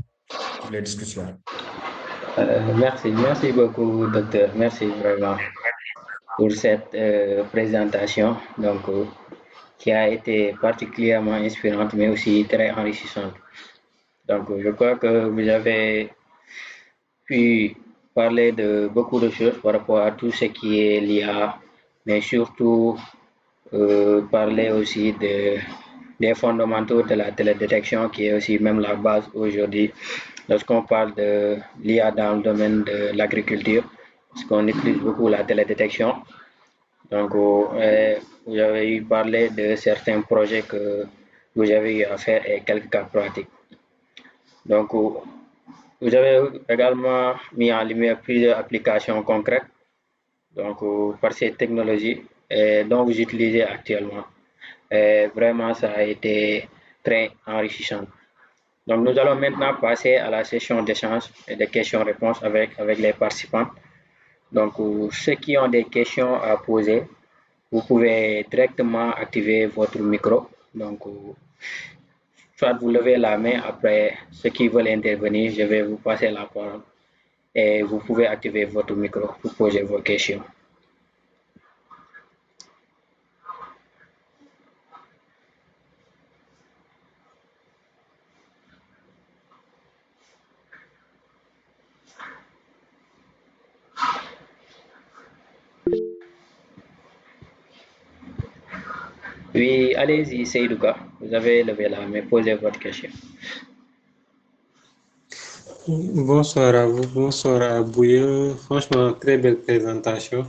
pour les discussions. Merci beaucoup, docteur. Merci vraiment pour cette présentation donc, qui a été particulièrement inspirante, mais aussi très enrichissante. Donc, je crois que vous avez pu parler de beaucoup de choses par rapport à tout ce qui est l'IA, mais surtout parler aussi des fondamentaux de la télédétection, qui est aussi même la base aujourd'hui lorsqu'on parle de l'IA dans le domaine de l'agriculture, parce qu'on utilise beaucoup la télédétection. Donc, vous avez eu parlé de certains projets que vous avez eu à faire et quelques cas pratiques. Donc, vous avez également mis en lumière plusieurs applications concrètes donc, par ces technologies dont vous utilisez actuellement. Et vraiment, ça a été très enrichissant. Donc, nous allons maintenant passer à la session d'échange et de questions-réponses avec les participants. Donc, ceux qui ont des questions à poser, vous pouvez directement activer votre micro. Donc, soit vous levez la main, après ceux qui veulent intervenir, je vais vous passer la parole. Et vous pouvez activer votre micro pour poser vos questions. Oui, allez-y, Seydouka, vous avez levé la main, posez votre question. Bonsoir à vous, bonsoir à Bouye. Franchement, très belle présentation.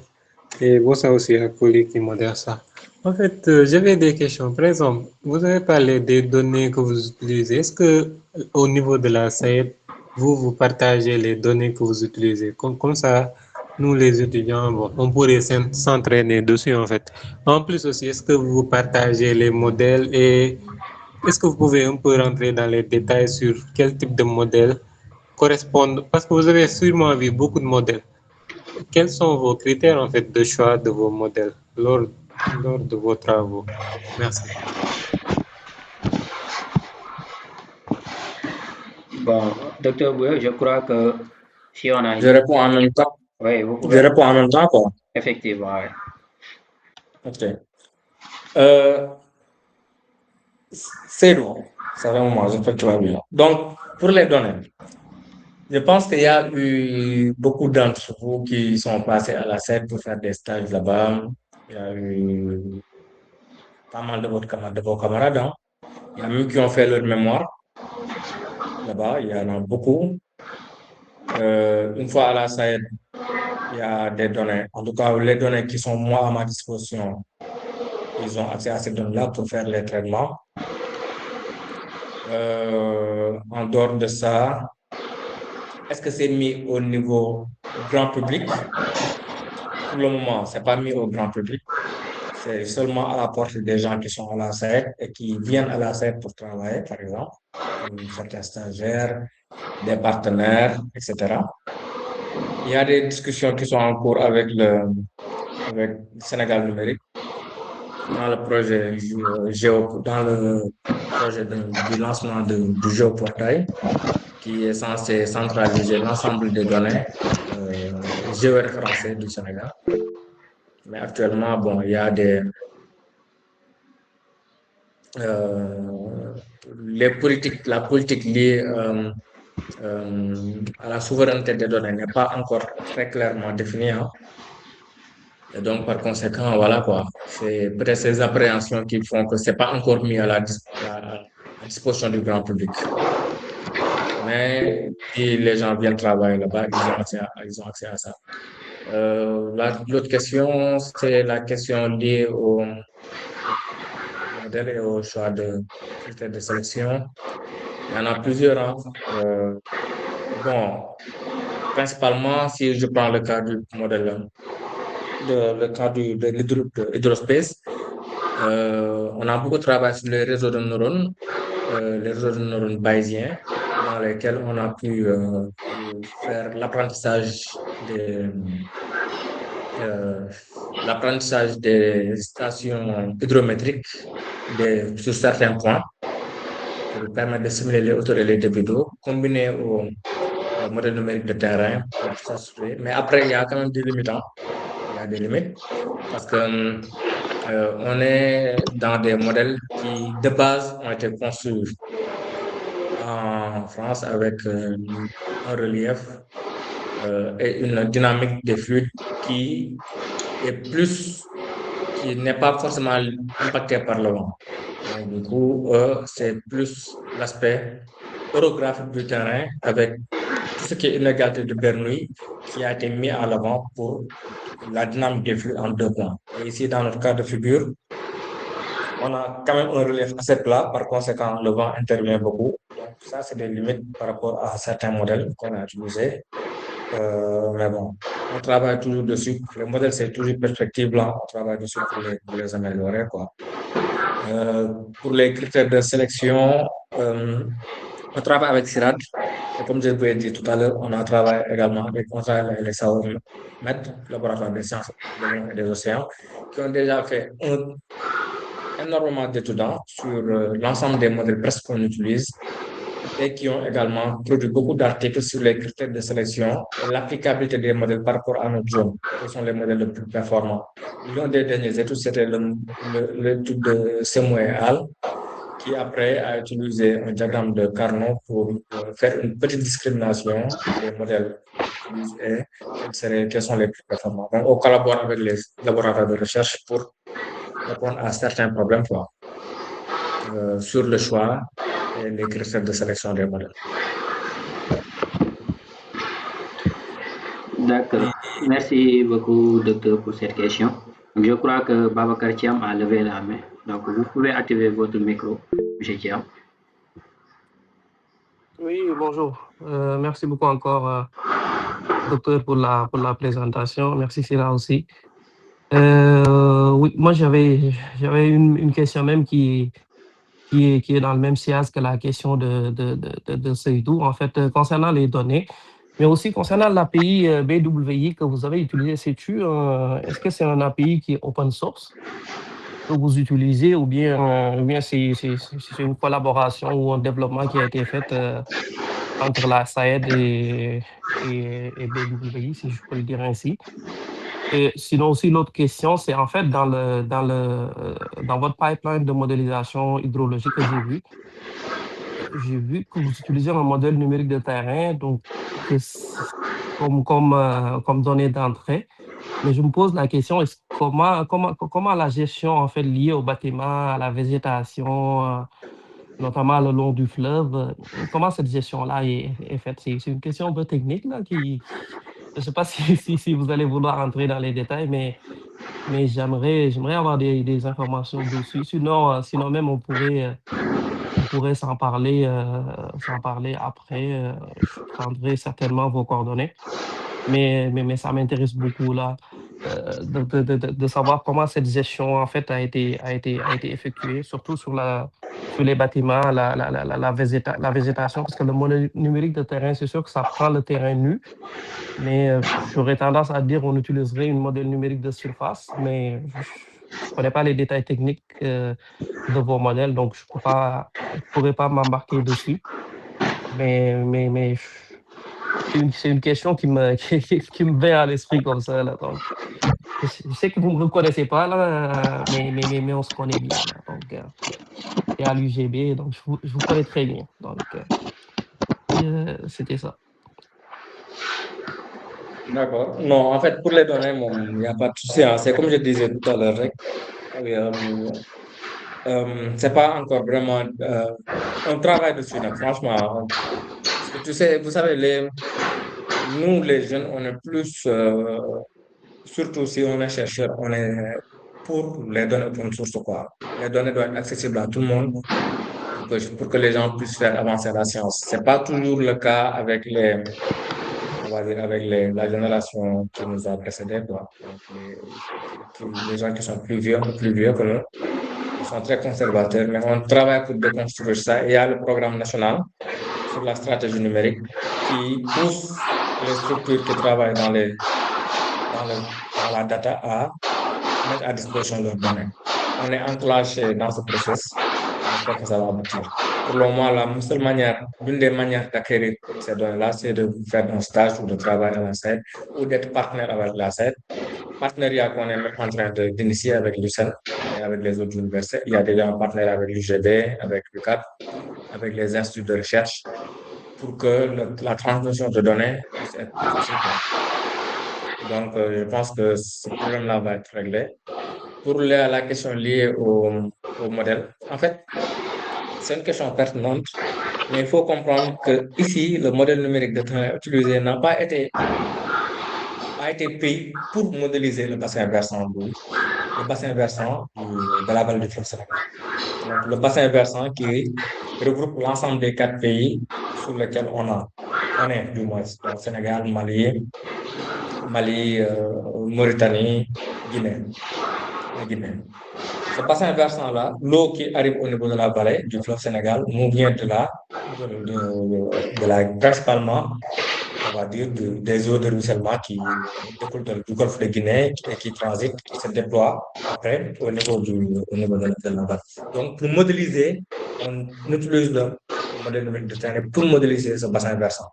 Et bonsoir aussi à Coly qui modère ça. En fait, j'avais des questions. Par exemple, vous avez parlé des données que vous utilisez. Est-ce que au niveau de la SAED, vous partagez les données que vous utilisez? Comme ça, nous les étudiants, bon, on pourrait s'entraîner dessus en fait. En plus aussi, est-ce que vous partagez les modèles et est-ce que vous pouvez un peu rentrer dans les détails sur quel type de modèle correspondent, parce que vous avez sûrement vu beaucoup de modèles. Quels sont vos critères en fait de choix de vos modèles lors de vos travaux? Merci. Bon, docteur Bouye, je crois que si on a... Je réponds en même temps. Oui, vous pouvez... Je réponds en même temps, quoi. Effectivement, oui. Ok. C'est lourd. C'est vraiment, j'espère que tu vas bien. Donc, pour les données, je pense qu'il y a eu beaucoup d'entre vous qui sont passés à la SED pour faire des stages là-bas. Il y a eu pas mal de vos camarades, hein. Il y a même qui ont fait leur mémoire là-bas. Il y en a beaucoup. Une fois à la SAED, il y a des données. En tout cas, les données qui sont moi à ma disposition, ils ont accès à ces données-là pour faire les traitements. En dehors de ça, est-ce que c'est mis au niveau grand public? Pour le moment, c'est pas mis au grand public. C'est seulement à la portée des gens qui sont à la SAED et qui viennent à la SAED pour travailler, par exemple, comme certains stagiaires, des partenaires, etc. Il y a des discussions qui sont en cours avec le Sénégal numérique dans le projet du lancement du géoportail qui est censé centraliser l'ensemble des données géoréférencées du Sénégal. Mais actuellement, bon, il y a la politique liée à la souveraineté des données n'est pas encore très clairement définie, hein. Et donc, par conséquent, voilà quoi. C'est peut-être ces appréhensions qui font que c'est pas encore mis à la disposition du grand public. Mais si les gens viennent travailler là-bas, ils ont accès à ça. L'autre question, c'est la question liée au modèle et au choix de critères de sélection. Il y en a plusieurs, hein. Bon, principalement, si je prends le cas du modèle, le cas de l'hydrospace, on a beaucoup travaillé sur les réseaux de neurones, les réseaux de neurones bayésiens, dans lesquels on a pu faire l'apprentissage des stations hydrométriques sur certains points pour permettre de simuler les hauteurs et les débits d'eau, combiné au modèle numérique de terrain pour s'assurer. Mais après, il y a quand même des limites, hein. Il y a des limites parce que on est dans des modèles qui, de base, ont été conçus en France avec un relief et une dynamique des fluides qui n'est pas forcément impacté par le vent. Donc, du coup, c'est plus l'aspect orographique du terrain avec tout ce qui est inégalité de Bernoulli qui a été mis en avant pour la dynamique des flux en 2 points. Et ici, dans notre cas de figure, on a quand même un relief assez plat, par conséquent, le vent intervient beaucoup. Donc, ça, c'est des limites par rapport à certains modèles qu'on a utilisés. Mais bon, on travaille toujours dessus. Le modèle, c'est toujours perspective blanc. On travaille dessus pour les améliorer, quoi. Pour les critères de sélection, on travaille avec CIRAD. Et comme je vous ai dit tout à l'heure, on travaille également avec les SAOMED, Laboratoire des sciences de l'eau et des océans, qui ont déjà fait énormément d'études sur l'ensemble des modèles presque qu'on utilise et qui ont également produit beaucoup d'articles sur les critères de sélection et l'applicabilité des modèles par rapport à notre zone. Quels sont les modèles les plus performants? L'un des derniers études, c'était l'étude de Semou et al., qui après a utilisé un diagramme de Carnot pour faire une petite discrimination des modèles et quels sont les plus performants. Donc, on collabore avec les laboratoires de recherche pour répondre à certains problèmes sur le choix et les critères de sélection des modèles. D'accord. Merci beaucoup, docteur, pour cette question. Donc, je crois que Babacar Thiam a levé la main. Donc, vous pouvez activer votre micro, M. Thiam. Oui, bonjour. Merci beaucoup encore, docteur, pour la présentation. Merci, Syrah aussi. Oui, moi, j'avais une question même qui est dans le même sillage que la question de Seydou, en fait, concernant les données, mais aussi concernant l'API BWI que vous avez utilisé. Est-ce que c'est un API qui est open source que vous utilisez ou bien c'est une collaboration ou un développement qui a été fait entre la SAED et BWI, si je peux le dire ainsi? Et sinon aussi, l'autre question, c'est en fait dans votre pipeline de modélisation hydrologique que j'ai vu que vous utilisez un modèle numérique de terrain, donc comme donnée d'entrée. Mais je me pose la question, comment la gestion en fait liée au bâtiment, à la végétation, notamment le long du fleuve, comment cette gestion-là est faite? C'est une question un peu technique là, je ne sais pas si vous allez vouloir entrer dans les détails, mais j'aimerais avoir des informations dessus. Sinon même on pourrait s'en parler après. Je prendrai certainement vos coordonnées. Mais ça m'intéresse beaucoup là, de savoir comment cette gestion en fait a été effectuée, surtout sur les bâtiments, la végétation, parce que le modèle numérique de terrain, c'est sûr que ça prend le terrain nu, mais j'aurais tendance à dire on utiliserait une modèle numérique de surface, mais je ne connais pas les détails techniques de vos modèles, donc je pourrais pas m'embarquer dessus. Mais c'est une question qui me vient à l'esprit comme ça, là. Donc, je sais que vous ne me connaissez pas, là, mais on se connaît bien, là. Donc, et à l'UGB, donc je vous connais très bien. Donc, c'était ça. D'accord. Non, en fait, pour les données, il n'y a pas de souci, hein. C'est comme je disais tout à l'heure, rek. C'est pas encore vraiment un travail dessus, là, franchement. Parce que tu sais, vous savez, nous, les jeunes, on est plus, surtout si on est chercheur, on est pour les données open source, quoi. Les données doivent être accessibles à tout le monde pour que les gens puissent faire avancer la science. C'est pas toujours le cas avec on va dire, avec la génération qui nous a précédés, quoi. Donc, les gens qui sont plus vieux que nous, ils sont très conservateurs, mais on travaille pour déconstruire ça. Et il y a le programme national sur la stratégie numérique qui pousse les structures qui travaillent dans la data à mettre à disposition leurs données. On est enclenché dans ce processus. J'espère que ça va aboutir. Pour le moment, l'une des manières d'acquérir ces données-là, c'est de faire un stage ou de travailler à la SAID ou d'être partenaire avec la SAID. Partenariat qu'on est même en train d'initier avec l'UCEN et avec les autres universités. Il y a déjà un partenariat avec l'UGB, avec l'UCAP, avec les instituts de recherche pour que la transmission de données puisse être plus facile, quoi. Donc, je pense que ce problème-là va être réglé. Pour la question liée au modèle, en fait, c'est une question pertinente, mais il faut comprendre que ici, le modèle numérique de terrain utilisé n'a pas été payé pour modéliser le bassin versant de la vallée du fleuve Sénégal. Donc, le bassin versant qui regroupe l'ensemble des 4 pays sur lesquels on est, du moins, donc Sénégal, Mali, Mauritanie, la Guinée. Ce bassin versant-là, l'eau qui arrive au niveau de la vallée du fleuve Sénégal nous vient principalement, on va dire, des eaux de ruissellement qui découlent du golfe de Guinée et qui transitent, qui se déploient après au niveau de la vallée. Donc, pour modéliser, on utilise le modèle numérique de terrain pour modéliser ce bassin versant.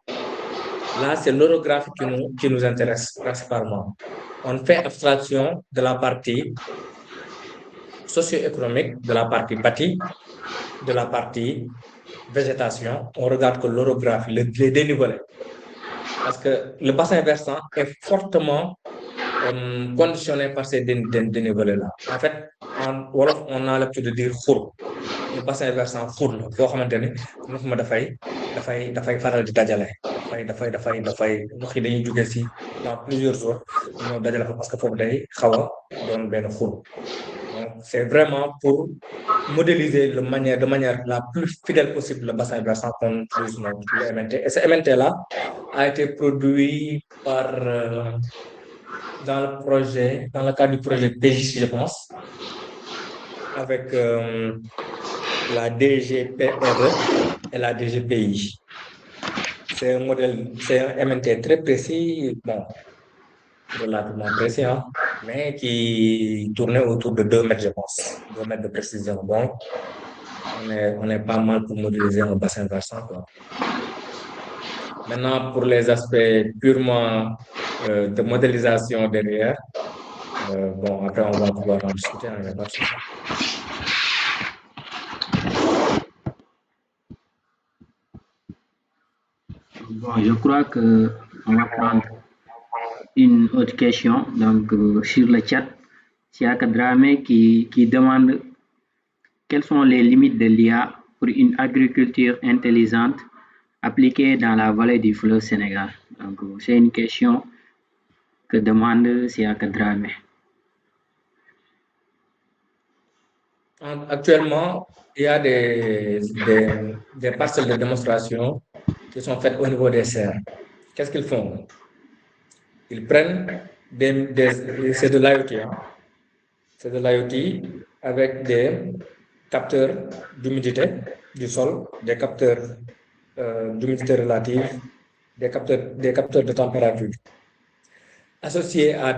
Là, c'est l'orographie qui nous intéresse principalement. On fait abstraction de la partie socio-économique, de la partie bâtie, de la partie végétation. On regarde que l'orographie, les dénivelés. Parce que le bassin versant est fortement conditionné par ces dénivelés-là. En fait, en Wolof, on a l'habitude de dire xur. Le bassin versant xur la foo xamante ni ndox ma dafay faral di dajale ndox yi dañuy jóge si dans plusieurs jours ñoo dajale fa parce que foofu day xaw a doon benn xur. Donc, c'est vraiment pour modéliser de manière la plus fidèle possible le bassin versant qu'on utilise le MNT. Et ce MNT-là a été produit dans le cadre du projet PJ, je pense, avec la DGPRE et la DGPI. C'est un MNT très précis, bon, relativement précis, hein, mais qui tournait autour de 2 mètres, je pense, 2 mètres de précision. Donc, on est pas mal pour modéliser un bassin versant, quoi. Maintenant, pour les aspects purement de modélisation derrière, Bon, après, on va pouvoir en discuter, il n'y a pas de souci. Bon, je crois que on va prendre une autre question donc, sur le chat. Siaka Dramé qui demande quelles sont les limites de l'IA pour une agriculture intelligente appliquée dans la vallée du fleuve Sénégal. Donc, c'est une question que demande Siaka Dramé. Actuellement, il y a des parcelles de démonstration qui sont faites au niveau des serres. Qu'est-ce qu'ils font? Ils prennent c'est de l'IoT, hein? C'est de l'IoT avec des capteurs d'humidité du sol, des capteurs d'humidité relative, des capteurs de température. Associés à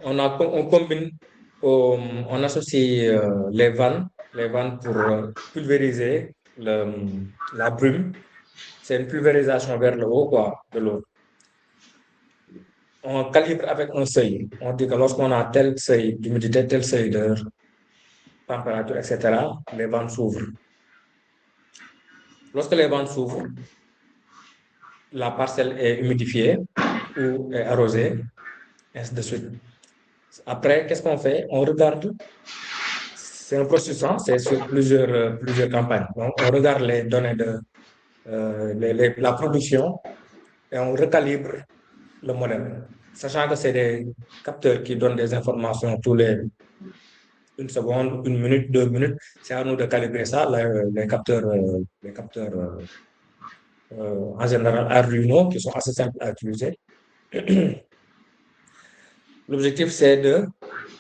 on combine, on associe les vannes pour pulvériser la brume. C'est une pulvérisation vers le haut, quoi, de l'eau. On calibre avec un seuil. On dit que lorsqu'on a tel seuil d'humidité, tel seuil de température, etc., les vannes s'ouvrent. Lorsque les vannes s'ouvrent, la parcelle est humidifiée ou est arrosée, ainsi de suite. Après, qu'est-ce qu'on fait? On regarde. C'est un processus, hein, c'est sur plusieurs campagnes. Donc, on regarde les données de la production et on recalibre le modèle. Sachant que c'est des capteurs qui donnent des informations tous les une seconde, une minute, 2 minutes. C'est à nous de calibrer ça. Les capteurs en général Arduino qui sont assez simples à utiliser. L'objectif, c'est de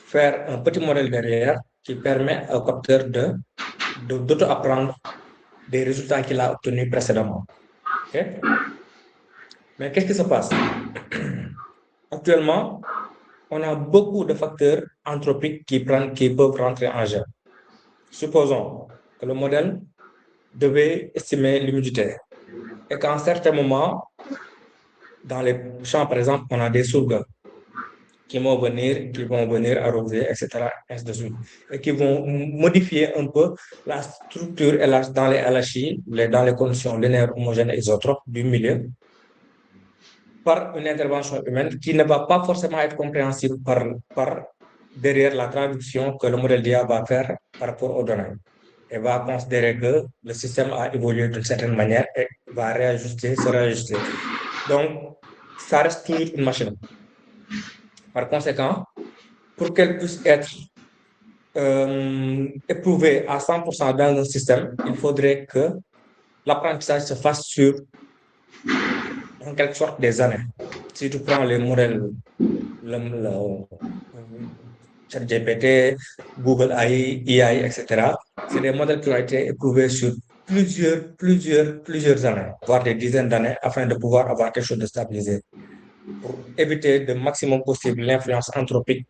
faire un petit modèle derrière qui permet au capteur d'auto-apprendre des résultats qu'il a obtenus précédemment. Okay? Mais qu'est-ce qui se passe? Actuellement, on a beaucoup de facteurs anthropiques qui peuvent rentrer en jeu. Supposons que le modèle devait estimer l'humidité et qu'à un certain moment, dans les champs, par exemple, on a des surgas qui vont venir arroser, etc., ainsi de suite, et qui vont modifier un peu la structure dans les LHI, dans les conditions linéaires homogènes et isotropes du milieu, par une intervention humaine qui ne va pas forcément être compréhensible par derrière la traduction que le modèle d'IA va faire par rapport aux données. Elle va considérer que le système a évolué d'une certaine manière et va se réajuster. Donc, ça reste toujours une machine. Par conséquent, pour qu'elle puisse être éprouvée à 100% dans un système, il faudrait que l'apprentissage se fasse sur, en quelque sorte, des années. Si tu prends les modèles, ChatGPT, Google AI, AI, etc., c'est des modèles qui ont été éprouvés sur plusieurs années, voire des dizaines d'années, afin de pouvoir avoir quelque chose de stabilisé, pour éviter le maximum possible l'influence anthropique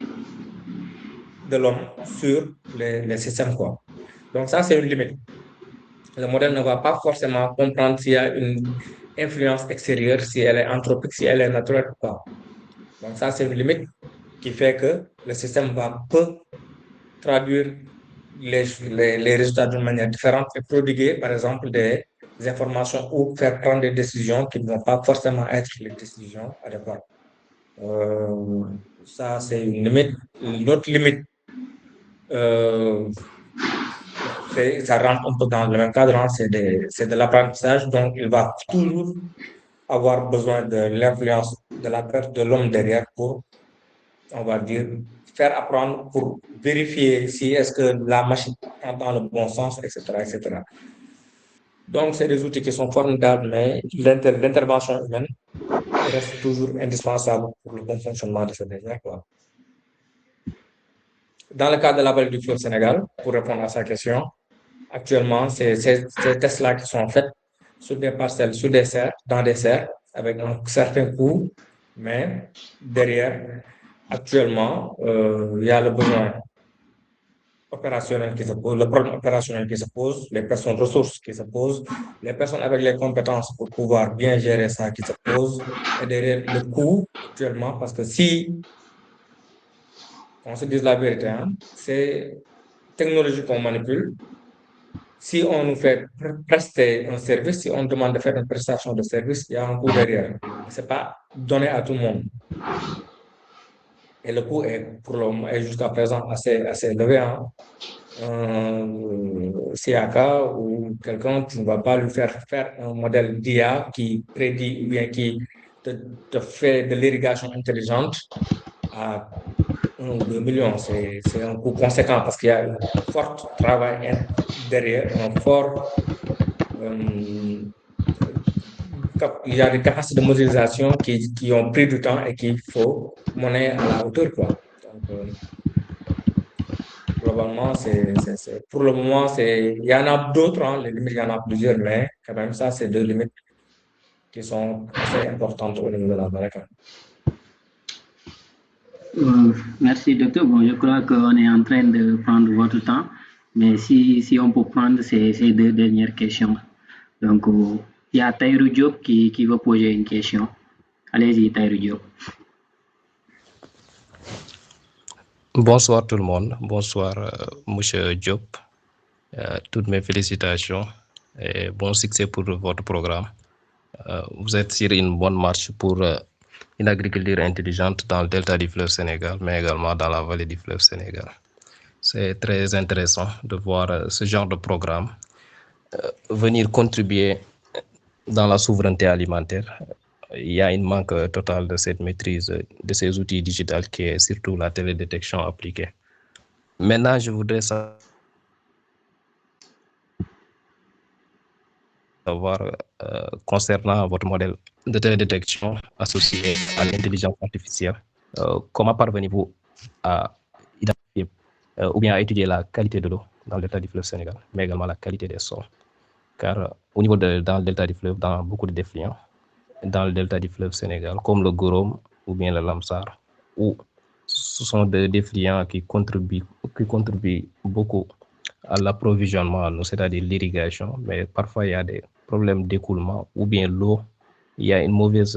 de l'homme sur les systèmes, quoi. Donc ça, c'est une limite. Le modèle ne va pas forcément comprendre s'il y a une influence extérieure, si elle est anthropique, si elle est naturelle ou pas. Donc ça, c'est une limite qui fait que le système peut traduire les résultats d'une manière différente et prodiguer, par exemple, des informations ou faire prendre des décisions qui ne vont pas forcément être les décisions adéquates. Ça, c'est une limite. L'autre limite, ça rentre un peu dans le même cadre, hein, c'est de l'apprentissage, donc il va toujours avoir besoin de l'influence de la perte de l'homme derrière pour, on va dire, faire apprendre pour vérifier si est-ce que la machine est dans le bon sens, etc., etc. Donc, c'est des outils qui sont formidables, mais l'intervention humaine reste toujours indispensable pour le bon fonctionnement de ce dernier, quoi. Dans le cadre de la vallée du fleuve Sénégal, pour répondre à sa question, actuellement, c'est ces tests-là qui sont faits sur des parcelles, dans des serres, avec un certain coût, mais derrière, actuellement, il y a le besoin opérationnel qui se pose, le problème opérationnel qui se pose, les personnes ressources qui se posent, les personnes avec les compétences pour pouvoir bien gérer ça qui se posent, et derrière le coût actuellement, parce que si on se dise la vérité, hein, c'est technologie qu'on manipule. Si on nous fait prester un service, si on demande de faire une prestation de service, il y a un coût derrière. Ce n'est pas donné à tout le monde. Et le coût est, pour le moment, est jusqu'à présent assez élevé. Hein. CAK ou quelqu'un, tu ne vas pas lui faire un modèle d'IA qui prédit ou bien qui te fait de l'irrigation intelligente à 1 ou 2 millions. C'est un coût conséquent parce qu'il y a un fort travail derrière, il y a des capacités de modélisation qui ont pris du temps et qu'il faut monnaie à la hauteur, quoi. Donc, globalement, pour le moment, il y en a d'autres, hein, les limites, il y en a plusieurs, mais quand même, ça, c'est deux limites qui sont assez importantes au niveau de la barrière. Merci, docteur. Bon, je crois qu'on est en train de prendre votre temps, mais si on peut prendre ces deux dernières questions. Donc, il y a Taïrou Diop qui va poser une question. Allez-y, Taïrou Diop. Bonsoir tout le monde. Bonsoir, Monsieur Diop. Toutes mes félicitations et bon succès pour votre programme. Vous êtes sur une bonne marche pour une agriculture intelligente dans le delta du fleuve Sénégal, mais également dans la vallée du fleuve Sénégal. C'est très intéressant de voir ce genre de programme venir contribuer dans la souveraineté alimentaire. Il y a un manque total de cette maîtrise de ces outils digitaux qui est surtout la télédétection appliquée. Maintenant, je voudrais savoir concernant votre modèle de télédétection associé à l'intelligence artificielle, comment parvenez-vous à identifier ou bien à étudier la qualité de l'eau dans le delta du fleuve Sénégal, mais également la qualité des sols? Car au niveau dans le delta du fleuve, dans beaucoup de défluents, dans le delta du fleuve Sénégal, comme le Gorom ou bien le Lamsar, où ce sont des défluents qui contribuent beaucoup à l'approvisionnement, c'est-à-dire l'irrigation, mais parfois il y a des problèmes d'écoulement ou bien l'eau, il y a une mauvaise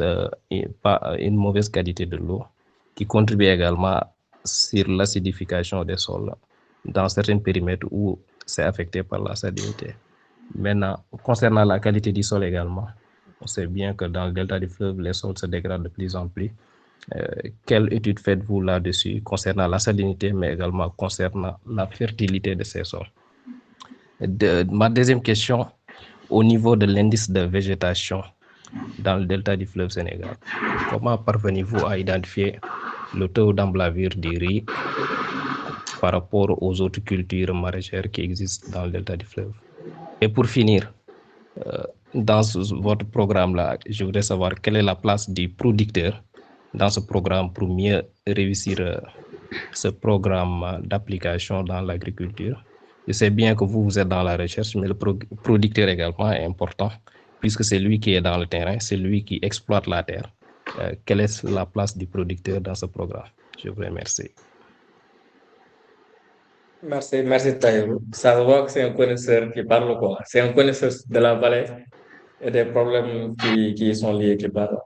qualité de l'eau qui contribue également sur l'acidification des sols dans certains périmètres où c'est affecté par la salinité. Maintenant, concernant la qualité du sol également, on sait bien que dans le delta du fleuve, les sols se dégradent de plus en plus. Quelle étude faites-vous là-dessus concernant la salinité, mais également concernant la fertilité de ces sols? Ma deuxième question, au niveau de l'indice de végétation dans le delta du fleuve Sénégal, comment parvenez-vous à identifier le taux d'emblavure du riz par rapport aux autres cultures maraîchères qui existent dans le delta du fleuve? Et pour finir, dans votre programme-là, je voudrais savoir quelle est la place du producteur dans ce programme pour mieux réussir ce programme d'application dans l'agriculture. Je sais bien que vous êtes dans la recherche, mais le producteur également est important, puisque c'est lui qui est dans le terrain, c'est lui qui exploite la terre. Quelle est la place du producteur dans ce programme? Je vous remercie. Merci Taïrou. Ça se voit que c'est un connaisseur qui parle, quoi. C'est un connaisseur de la vallée et des problèmes qui y sont liés qui parle.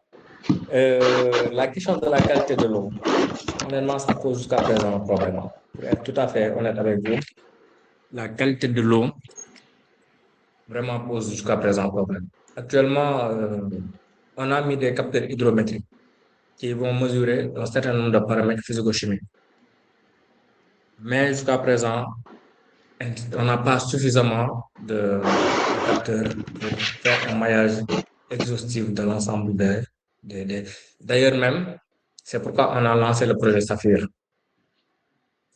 La question de la qualité de l'eau, honnêtement, ça pose jusqu'à présent un problème. Pour être tout à fait honnête avec vous, la qualité de l'eau vraiment pose jusqu'à présent un problème. Actuellement, on a mis des capteurs hydrométriques qui vont mesurer un certain nombre de paramètres physico-chimiques. Mais jusqu'à présent, on n'a pas suffisamment de capteurs pour faire un maillage exhaustif de l'ensemble D'ailleurs même, c'est pourquoi on a lancé le projet Saphir,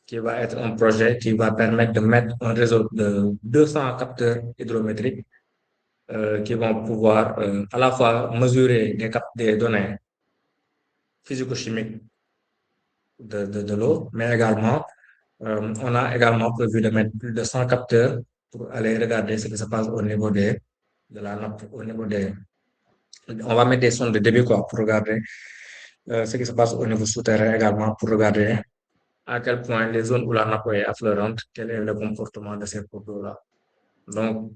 qui va être un projet qui va permettre de mettre un réseau de 200 capteurs hydrométriques qui vont pouvoir à la fois mesurer des données physico-chimiques de l'eau, mais également on a également prévu de mettre plus de 100 capteurs pour aller regarder ce qui se passe au niveau de la nappe, on va mettre des sondes de débit, quoi, pour regarder ce qui se passe au niveau souterrain également, pour regarder à quel point les zones où la nappe est affleurante, quel est le comportement de ces cours d'eau-là. Donc,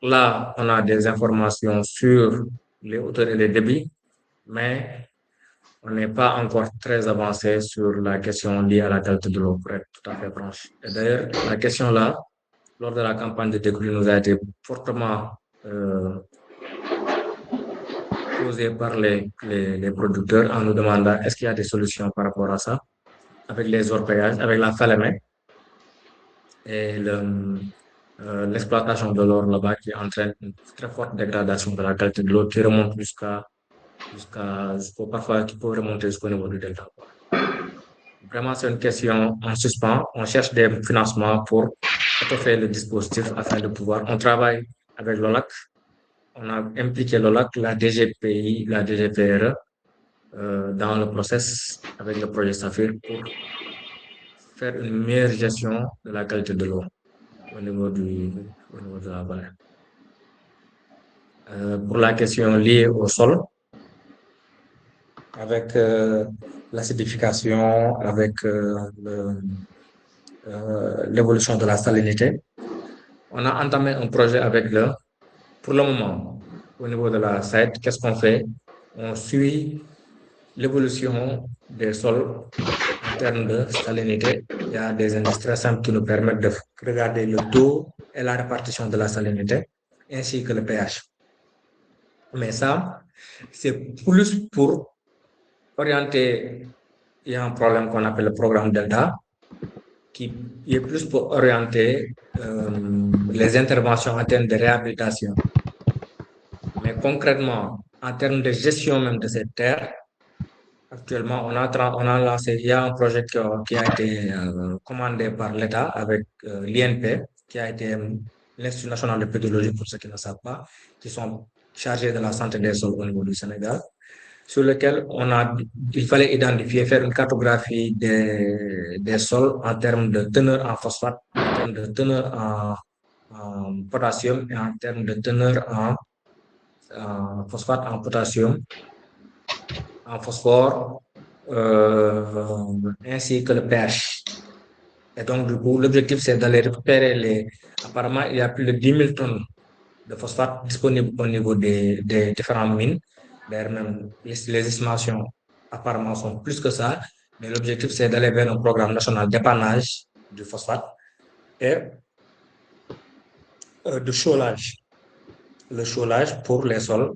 là, on a des informations sur les hauteurs et les débits, mais on n'est pas encore très avancé sur la question liée à la qualité de l'eau, pour être tout à fait franche. Et d'ailleurs, la question là, lors de la campagne de décrue, nous a été fortement posée par les producteurs en nous demandant est-ce qu'il y a des solutions par rapport à ça, avec les orpeillages, avec la Falémé et l'exploitation de l'or là-bas qui entraîne une très forte dégradation de la qualité de l'eau qui remonte parfois qui peut remonter jusqu'au niveau du delta. Vraiment, c'est une question en suspens. On cherche des financements pour étoffer le dispositif afin de pouvoir. On travaille avec l'OLAC. On a impliqué l'OLAC, la DGPI, la DGPRE dans le process avec le projet Saphir pour faire une meilleure gestion de la qualité de l'eau au niveau de la vallée. Pour la question liée au sol, avec l'acidification, avec l'évolution de la salinité, on a entamé un projet avec pour le moment, au niveau de la site, qu'est-ce qu'on fait? On suit l'évolution des sols en termes de salinité. Il y a des indices très simples qui nous permettent de regarder le taux et la répartition de la salinité, ainsi que le pH. Mais ça, c'est plus pour orienter. Il y a un problème qu'on appelle le programme Delta, qui est plus pour orienter les interventions en termes de réhabilitation. Mais concrètement, en termes de gestion même de cette terre, actuellement, on a lancé, il y a un projet qui a été commandé par l'État avec l'INP, qui a été l'Institut national de pédologie, pour ceux qui ne savent pas, qui sont chargés de la santé des sols au niveau du Sénégal, sur lequel il fallait identifier, faire une cartographie des sols en termes de teneur en phosphate, en termes de teneur en potassium et en termes de teneur en phosphate, en potassium, en phosphore, ainsi que le pH. Et donc, du coup, l'objectif, c'est d'aller récupérer apparemment, il y a plus de 10 000 tonnes de phosphate disponibles au niveau des différentes mines. D'ailleurs, même les estimations apparemment sont plus que ça. Mais l'objectif, c'est d'aller vers un programme national d'épannage du phosphate et de chaulage. Le chaulage pour les sols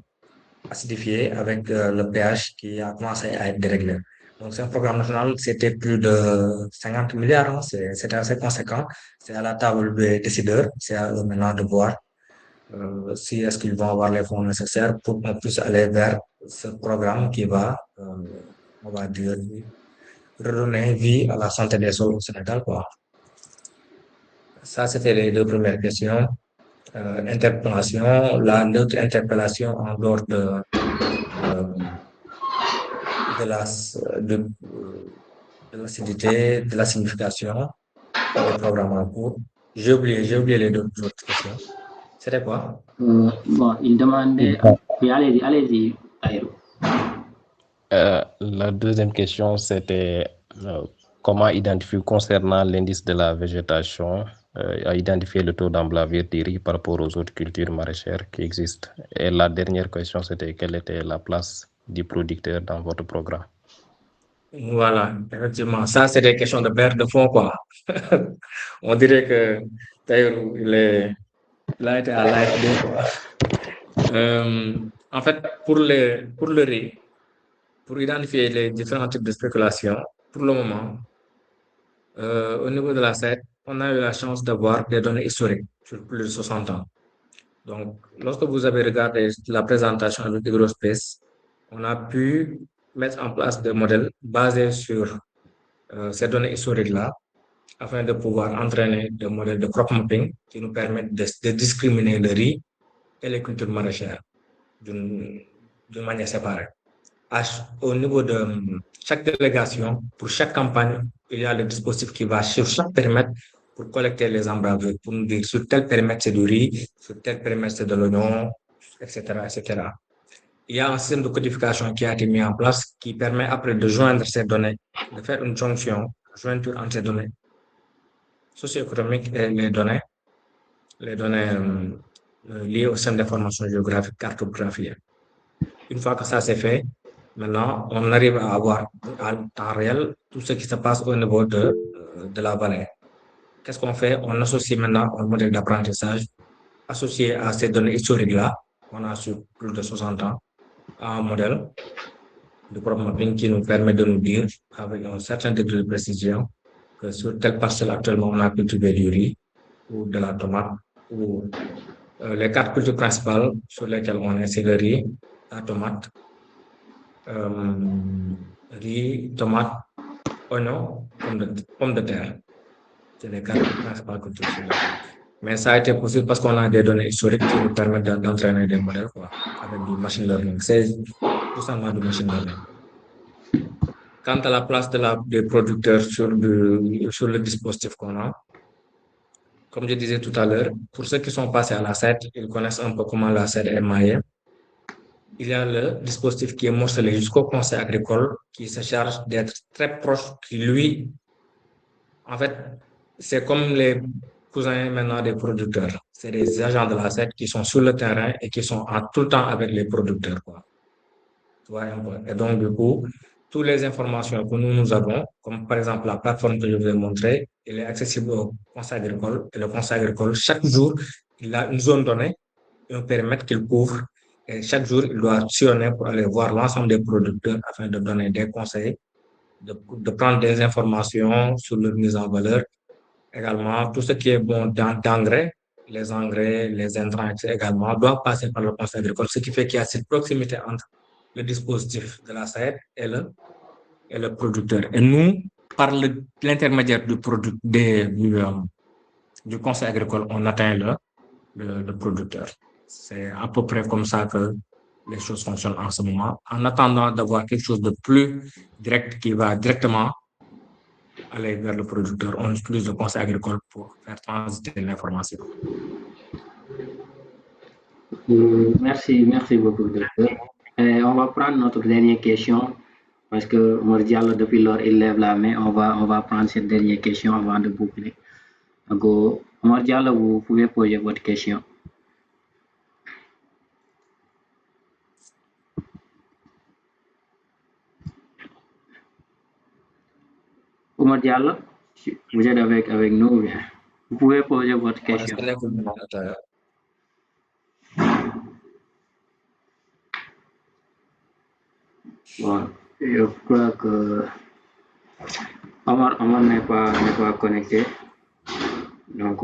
acidifiés avec le pH qui a commencé à être déréglé. Donc, c'est un programme national, c'était plus de 50 milliards, hein, c'était assez conséquent. C'est à la table des décideurs, c'est à eux maintenant de voir si est-ce qu'ils vont avoir les fonds nécessaires pour qu'on puisse aller vers ce programme qui va, on va dire, redonner vie à la santé des sols au Sénégal, quoi. Ça, c'était les deux premières questions. Interpellation. L'autre interpellation en dehors de l'acidité, de la signification des programmes en cours. J'ai oublié les deux autres questions. C'était quoi? Bon, il demandait. Oui, allez-y, Taïro. La deuxième question, c'était comment identifier, concernant l'indice de la végétation, à identifier le taux d'emblavure des riz par rapport aux autres cultures maraîchères qui existent. Et la dernière question, c'était quelle était la place du producteur dans votre programme? Voilà, effectivement. Ça, c'est des questions de perte de fonds, quoi. On dirait que Taïro, il a été à l'AFD, quoi. En fait, pour le riz, pour identifier les différents types de spéculation, pour le moment, au niveau de la SEC, on a eu la chance d'avoir des données historiques sur plus de 60 ans. Donc, lorsque vous avez regardé la présentation avec Hygrospace, on a pu mettre en place des modèles basés sur ces données historiques-là, afin de pouvoir entraîner des modèles de crop mapping qui nous permettent de discriminer le riz et les cultures maraîchères d'une manière séparée. Au niveau de chaque délégation, pour chaque campagne, il y a le dispositif qui va sur chaque périmètre pour collecter les embravures, pour nous dire sur tel périmètre c'est du riz, sur tel périmètre c'est de l'oignon, etc., etc. Il y a un système de codification qui a été mis en place qui permet après de joindre ces données, de faire une jonction jointure entre ces données socio-économiques et les données liées au système d'information géographique cartographiée. Une fois que ça c'est fait, maintenant, on arrive à avoir en temps réel tout ce qui se passe au niveau de la vallée. Qu'est-ce qu'on fait? On associe maintenant un modèle d'apprentissage associé à ces données historiques-là, qu'on a sur plus de 60 ans, à un modèle de prop mapping qui nous permet de nous dire, avec un certain degré de précision, que sur telle parcelle actuellement, on a cultivé du riz ou de la tomate, ou les 4 cultures principales sur lesquelles on est, c'est le riz, la tomate, riz, tomate, oignon, pommes de terre. C'est les 4 principales cultures sur lesquelles. Mais ça a été possible parce qu'on a des données historiques qui nous permettent d'entraîner des modèles avec du machine learning. C'est tout simplement du machine learning. Quant à la place des producteurs sur le dispositif qu'on a, comme je disais tout à l'heure, pour ceux qui sont passés à la SED, ils connaissent un peu comment la SED est maillée. Il y a le dispositif qui est morcelé jusqu'au conseil agricole qui se charge d'être très proche, qui lui, en fait, c'est comme les cousins maintenant des producteurs. C'est des agents de la SED qui sont sur le terrain et qui sont tout le temps avec les producteurs. Tu vois un peu. Et donc, du coup, toutes les informations que nous avons, comme par exemple la plateforme que je vous ai montrée, elle est accessible au conseil agricole. Et le conseil agricole, chaque jour, il a une zone donnée, un périmètre qu'il couvre. Et chaque jour, il doit sillonner pour aller voir l'ensemble des producteurs afin de donner des conseils, de prendre des informations sur leur mise en valeur. Également, tout ce qui est bon d'engrais, les engrais, les intrants également, doivent passer par le conseil agricole, ce qui fait qu'il y a cette proximité entre le dispositif de la SAED et le producteur. Et nous, par l'intermédiaire du conseil agricole, on atteint le producteur. C'est à peu près comme ça que les choses fonctionnent en ce moment, en attendant d'avoir quelque chose de plus direct qui va directement aller vers le producteur. On utilise le conseil agricole pour faire transiter l'information. Merci beaucoup, docteur. On va prendre notre dernière question parce que Mordial, depuis lors, il lève la main. On va prendre cette dernière question avant de boucler. Donc, Mordial, vous pouvez poser votre question. Omar Diallo, vous êtes avec nous. Vous pouvez poser votre question. Bon, je crois que Omar n'est pas connecté. Donc,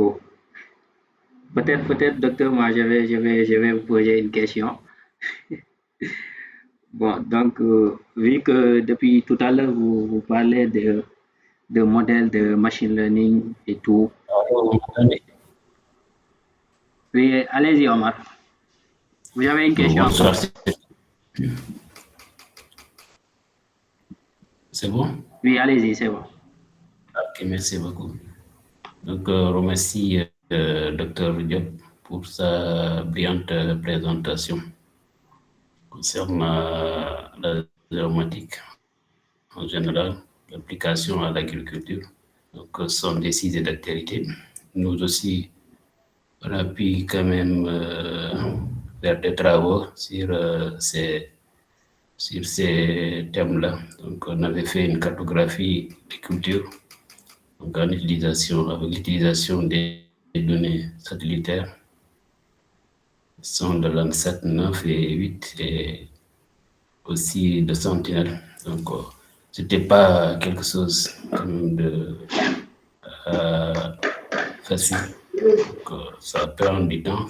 peut-être, docteur, moi, je vais vous poser une question. Bon, donc, vu que depuis tout à l'heure, vous parlez de modèles de machine learning et tout. Oui, allez-y, Omar. Vous avez une question? Bonsoir. C'est bon? Oui, allez-y, c'est bon. Ok, merci beaucoup. Donc, remercie Dr. Diop pour sa brillante présentation concernant la géomatique en général, l'application à l'agriculture. Donc, ce sont des sujets d'actualité. Nous aussi, on a pu quand même faire des travaux sur ces thèmes-là. Donc, on avait fait une cartographie des cultures, donc avec l'utilisation des données satellitaires, sont de Landsat 9 et 8 et aussi de Sentinel. Donc, c'était pas quelque chose comme de facile. Donc, ça prend du temps.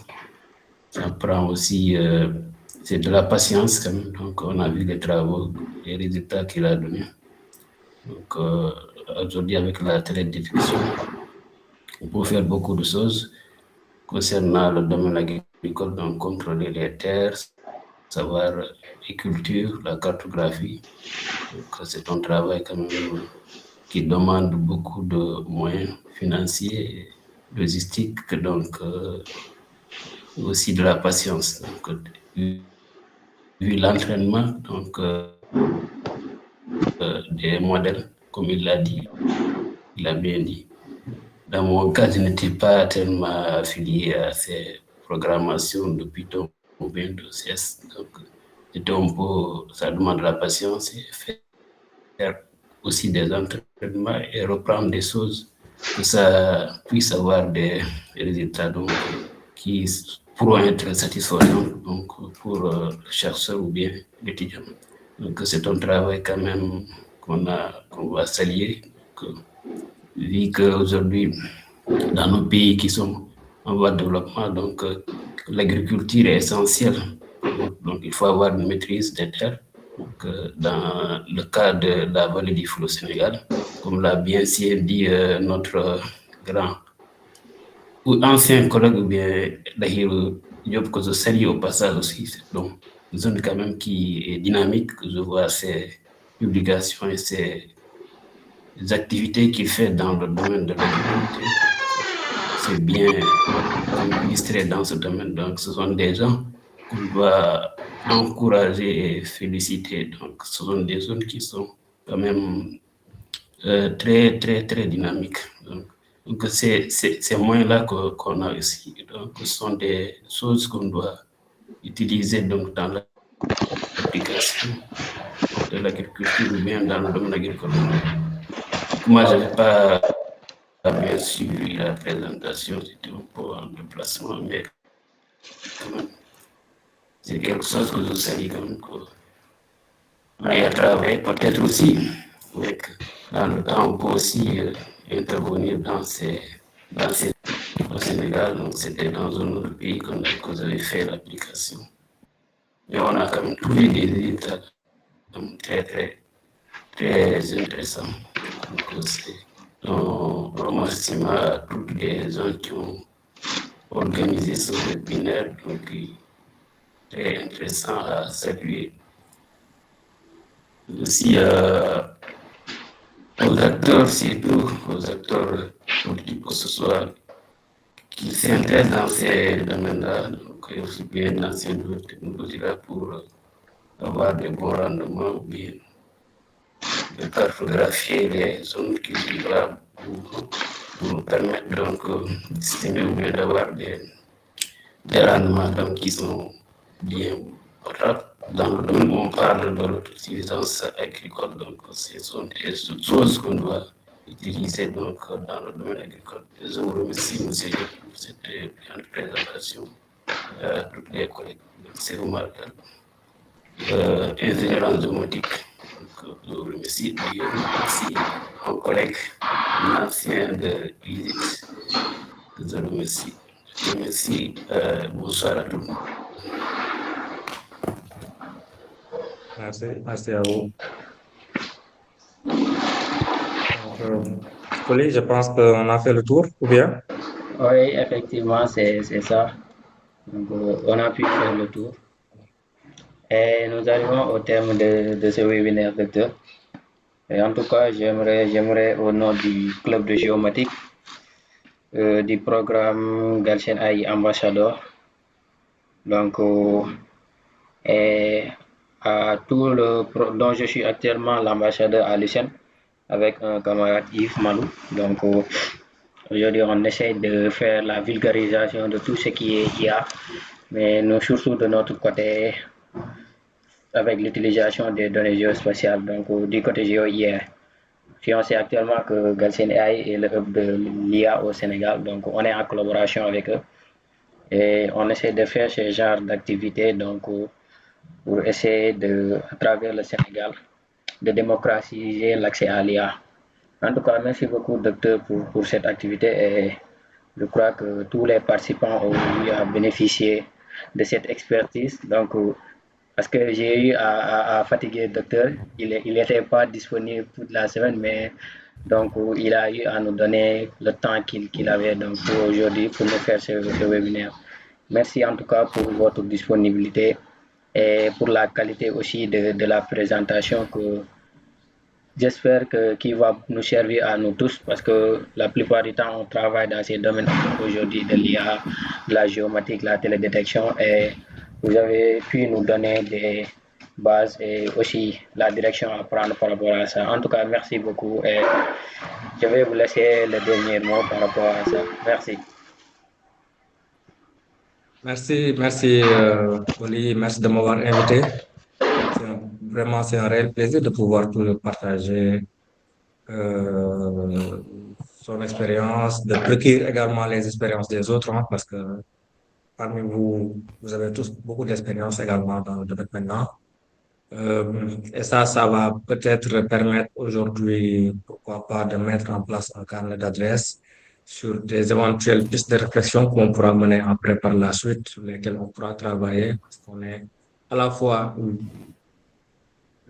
Ça prend aussi, c'est de la patience quand même. Donc, on a vu les travaux, les résultats qu'il a donnés. Donc, aujourd'hui, avec la télédétection, on peut faire beaucoup de choses concernant le domaine agricole, donc contrôler les terres, savoir les cultures, la cartographie. Donc, c'est un travail quand même qui demande beaucoup de moyens financiers et logistiques, donc aussi de la patience. Donc, vu l'entraînement, donc des modèles, comme il l'a dit, il a bien dit. Dans mon cas, je n'étais pas tellement affilié à ces programmations depuis ton bien de CS. Donc, c'était un peu, ça demande la patience et faire aussi des entraînements et reprendre des choses, que ça puisse avoir des résultats donc, qui pourront être satisfaisants donc, pour le chercheur ou bien l'étudiant. Donc c'est un travail quand même qu'on va saluer, vu qu'aujourd'hui, dans nos pays qui sont en voie de développement, donc l'agriculture est essentielle. Donc il faut avoir une maîtrise des terres. Donc, dans le cas de la vallée du fleuve Sénégal, comme l'a bien dit notre grand ou ancien collègue, ou bien Dahir Diop, que je salue au passage aussi, c'est donc une zone quand même qui est dynamique, que je vois ses publications et ses activités qu'il fait dans le domaine de l'agriculture. C'est bien illustré dans ce domaine. Donc, ce sont des gens qu'on doit encourager et féliciter. Donc, ce sont des zones qui sont quand même très, très, très dynamiques. Donc c'est ces moyens-là qu'on a ici. Donc, ce sont des choses qu'on doit utiliser donc, dans l'application de l'agriculture ou bien dans le domaine agricole. Moi, je n'avais pas bien suivi la présentation, c'était un peu en déplacement, mais quand même, c'est quelque chose que je salue quand même. On y a travaillé peut-être aussi, mais dans le temps, on peut aussi intervenir dans ces au Sénégal, donc c'était dans un autre pays que vous avez fait l'application. Et on a quand même trouvé des résultats très, très, très intéressants. Donc, c'est un remerciement à toutes les gens qui ont organisé ce webinaire, donc très intéressant à saluer. Aussi aux acteurs, surtout aux acteurs politiques, que ce soit qui s'intéressent dans ces domaines-là, donc aussi bien dans ces nouvelles technologies-là pour avoir de bons rendements ou bien de cartographier les zones qui sont là pour nous permettre donc d'estimer ou bien d'avoir des rendements donc, qui sont bien potables. Dans le domaine où on parle de l'autosuffisance agricole, donc ce sont des choses qu'on doit utiliser donc, dans le domaine agricole. Je vous remercie, monsieur, pour cette présentation à toutes les collègues. C'est remarquable. Ingénieur en domotique, je vous remercie. Je remercie mon collègue, l'ancien de l'ISIT. Je vous remercie. Je vous remercie. Bonsoir à tout le monde. Merci à vous. Collègue, je pense qu'on a fait le tour, ou bien? Oui, effectivement, c'est ça. Donc, on a pu faire le tour. Et nous arrivons au terme de ce webinaire, docteur. Et en tout cas, j'aimerais au nom du club de géomatique, du programme Galchen AI Ambassador, donc, et à tout le dont je suis actuellement l'ambassadeur à l'UCN avec un camarade Yves Malou. Donc, aujourd'hui, on essaie de faire la vulgarisation de tout ce qui est IA, mais nous surtout de notre côté avec l'utilisation des données géospatiales, donc du côté géo-IA. Puis on sait actuellement que Galsen AI est le hub de l'IA au Sénégal, donc on est en collaboration avec eux et on essaie de faire ce genre d'activités donc pour essayer de, à travers le Sénégal, de démocratiser l'accès à l'IA. En tout cas, merci beaucoup, docteur, pour cette activité et je crois que tous les participants ont eu à bénéficier de cette expertise. Donc, parce que j'ai eu à fatiguer le docteur, il n'était pas disponible toute la semaine, mais donc il a eu à nous donner le temps qu'il avait donc, pour aujourd'hui pour nous faire ce webinaire. Merci en tout cas pour votre disponibilité et pour la qualité aussi de la présentation que j'espère qu'il va nous servir à nous tous parce que la plupart du temps on travaille dans ces domaines aujourd'hui de l'IA, de la géomatique, la télédétection et vous avez pu nous donner base et aussi la direction à prendre par rapport à ça. En tout cas, merci beaucoup et je vais vous laisser le dernier mot par rapport à ça. Merci. Merci, Oli, merci de m'avoir invité. Vraiment, c'est un réel plaisir de pouvoir partager euh, son expérience, de recueillir également les expériences des autres, hein, parce que parmi vous, vous avez tous beaucoup d'expérience également dans le domaine maintenant. Et ça va peut-être permettre aujourd'hui, pourquoi pas, de mettre en place un carnet d'adresses sur des éventuelles pistes de réflexion qu'on pourra mener après par la suite, sur lesquelles on pourra travailler, parce qu'on est à la fois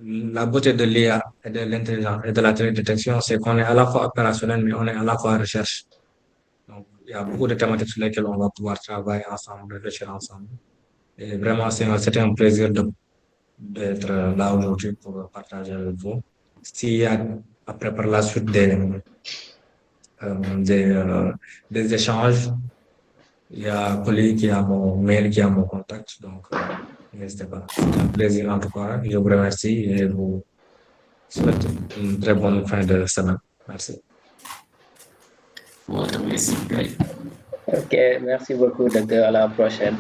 la beauté de l'IA et de l'intelligence et de la télédétection, c'est qu'on est à la fois opérationnel, mais on est à la fois recherche. Donc, il y a beaucoup de thématiques sur lesquelles on va pouvoir travailler ensemble, réfléchir ensemble. Et vraiment, c'était un plaisir d'être là aujourd'hui pour partager avec vous. S'il y a après par la suite des échanges, il y a Poli qui a mon mail, qui a mon contact, donc n'hésitez pas. C'est un plaisir en tout cas. Je vous remercie et vous souhaite une très bonne fin de semaine. Merci. Ok, merci beaucoup, docteur. À la prochaine.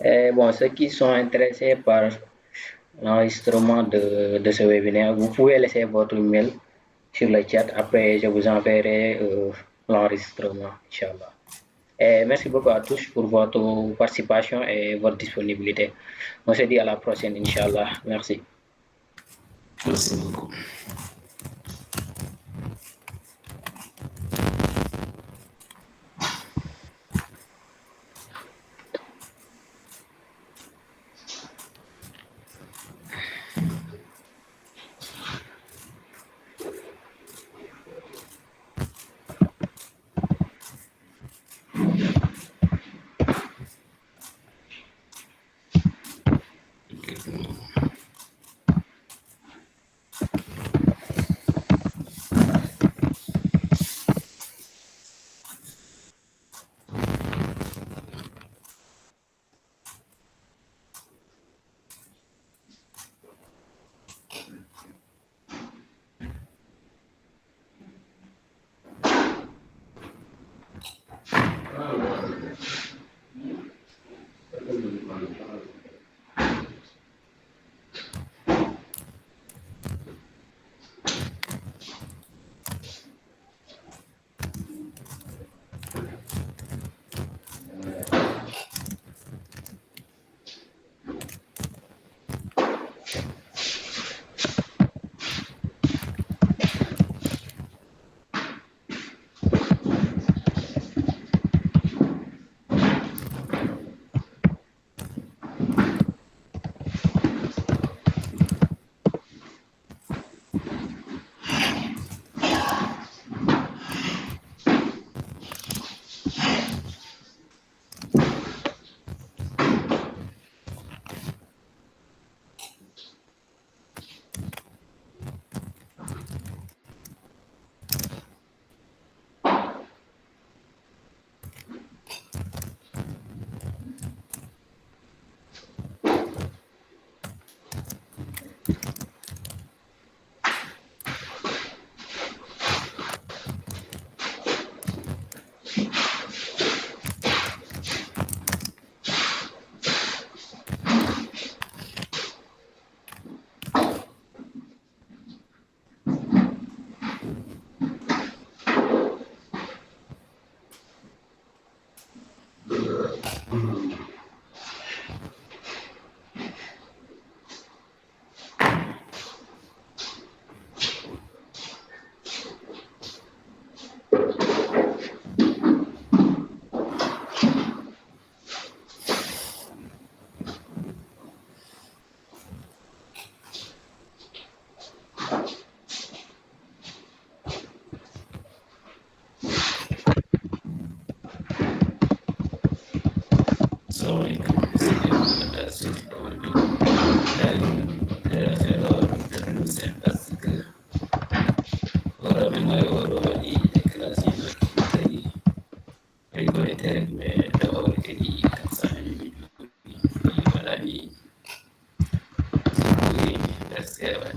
Et bon, ceux qui sont intéressés par l'enregistrement de ce webinaire, vous pouvez laisser votre email sur le chat. Après, je vous enverrai l'enregistrement, Inch'Allah. Et merci beaucoup à tous pour votre participation et votre disponibilité. On se dit à la prochaine, Inch'Allah. Merci. Merci beaucoup.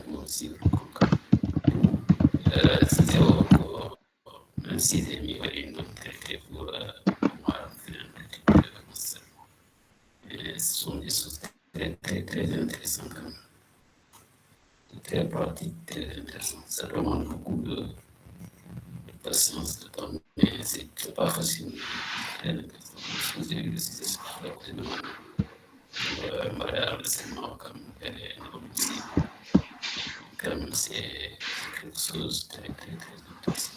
moi aussi. C'est même si j'ai mis une autre traité pour moi, ce sont des choses très intéressantes. Très pratiques, très intéressantes. Ça demande beaucoup de patience, de temps, mais c'est pas facile. Très intéressant. J'ai eu le succès de Montréal, c'est mort comme elle est aussi. Quand même, c'est quelque chose de très intéressant.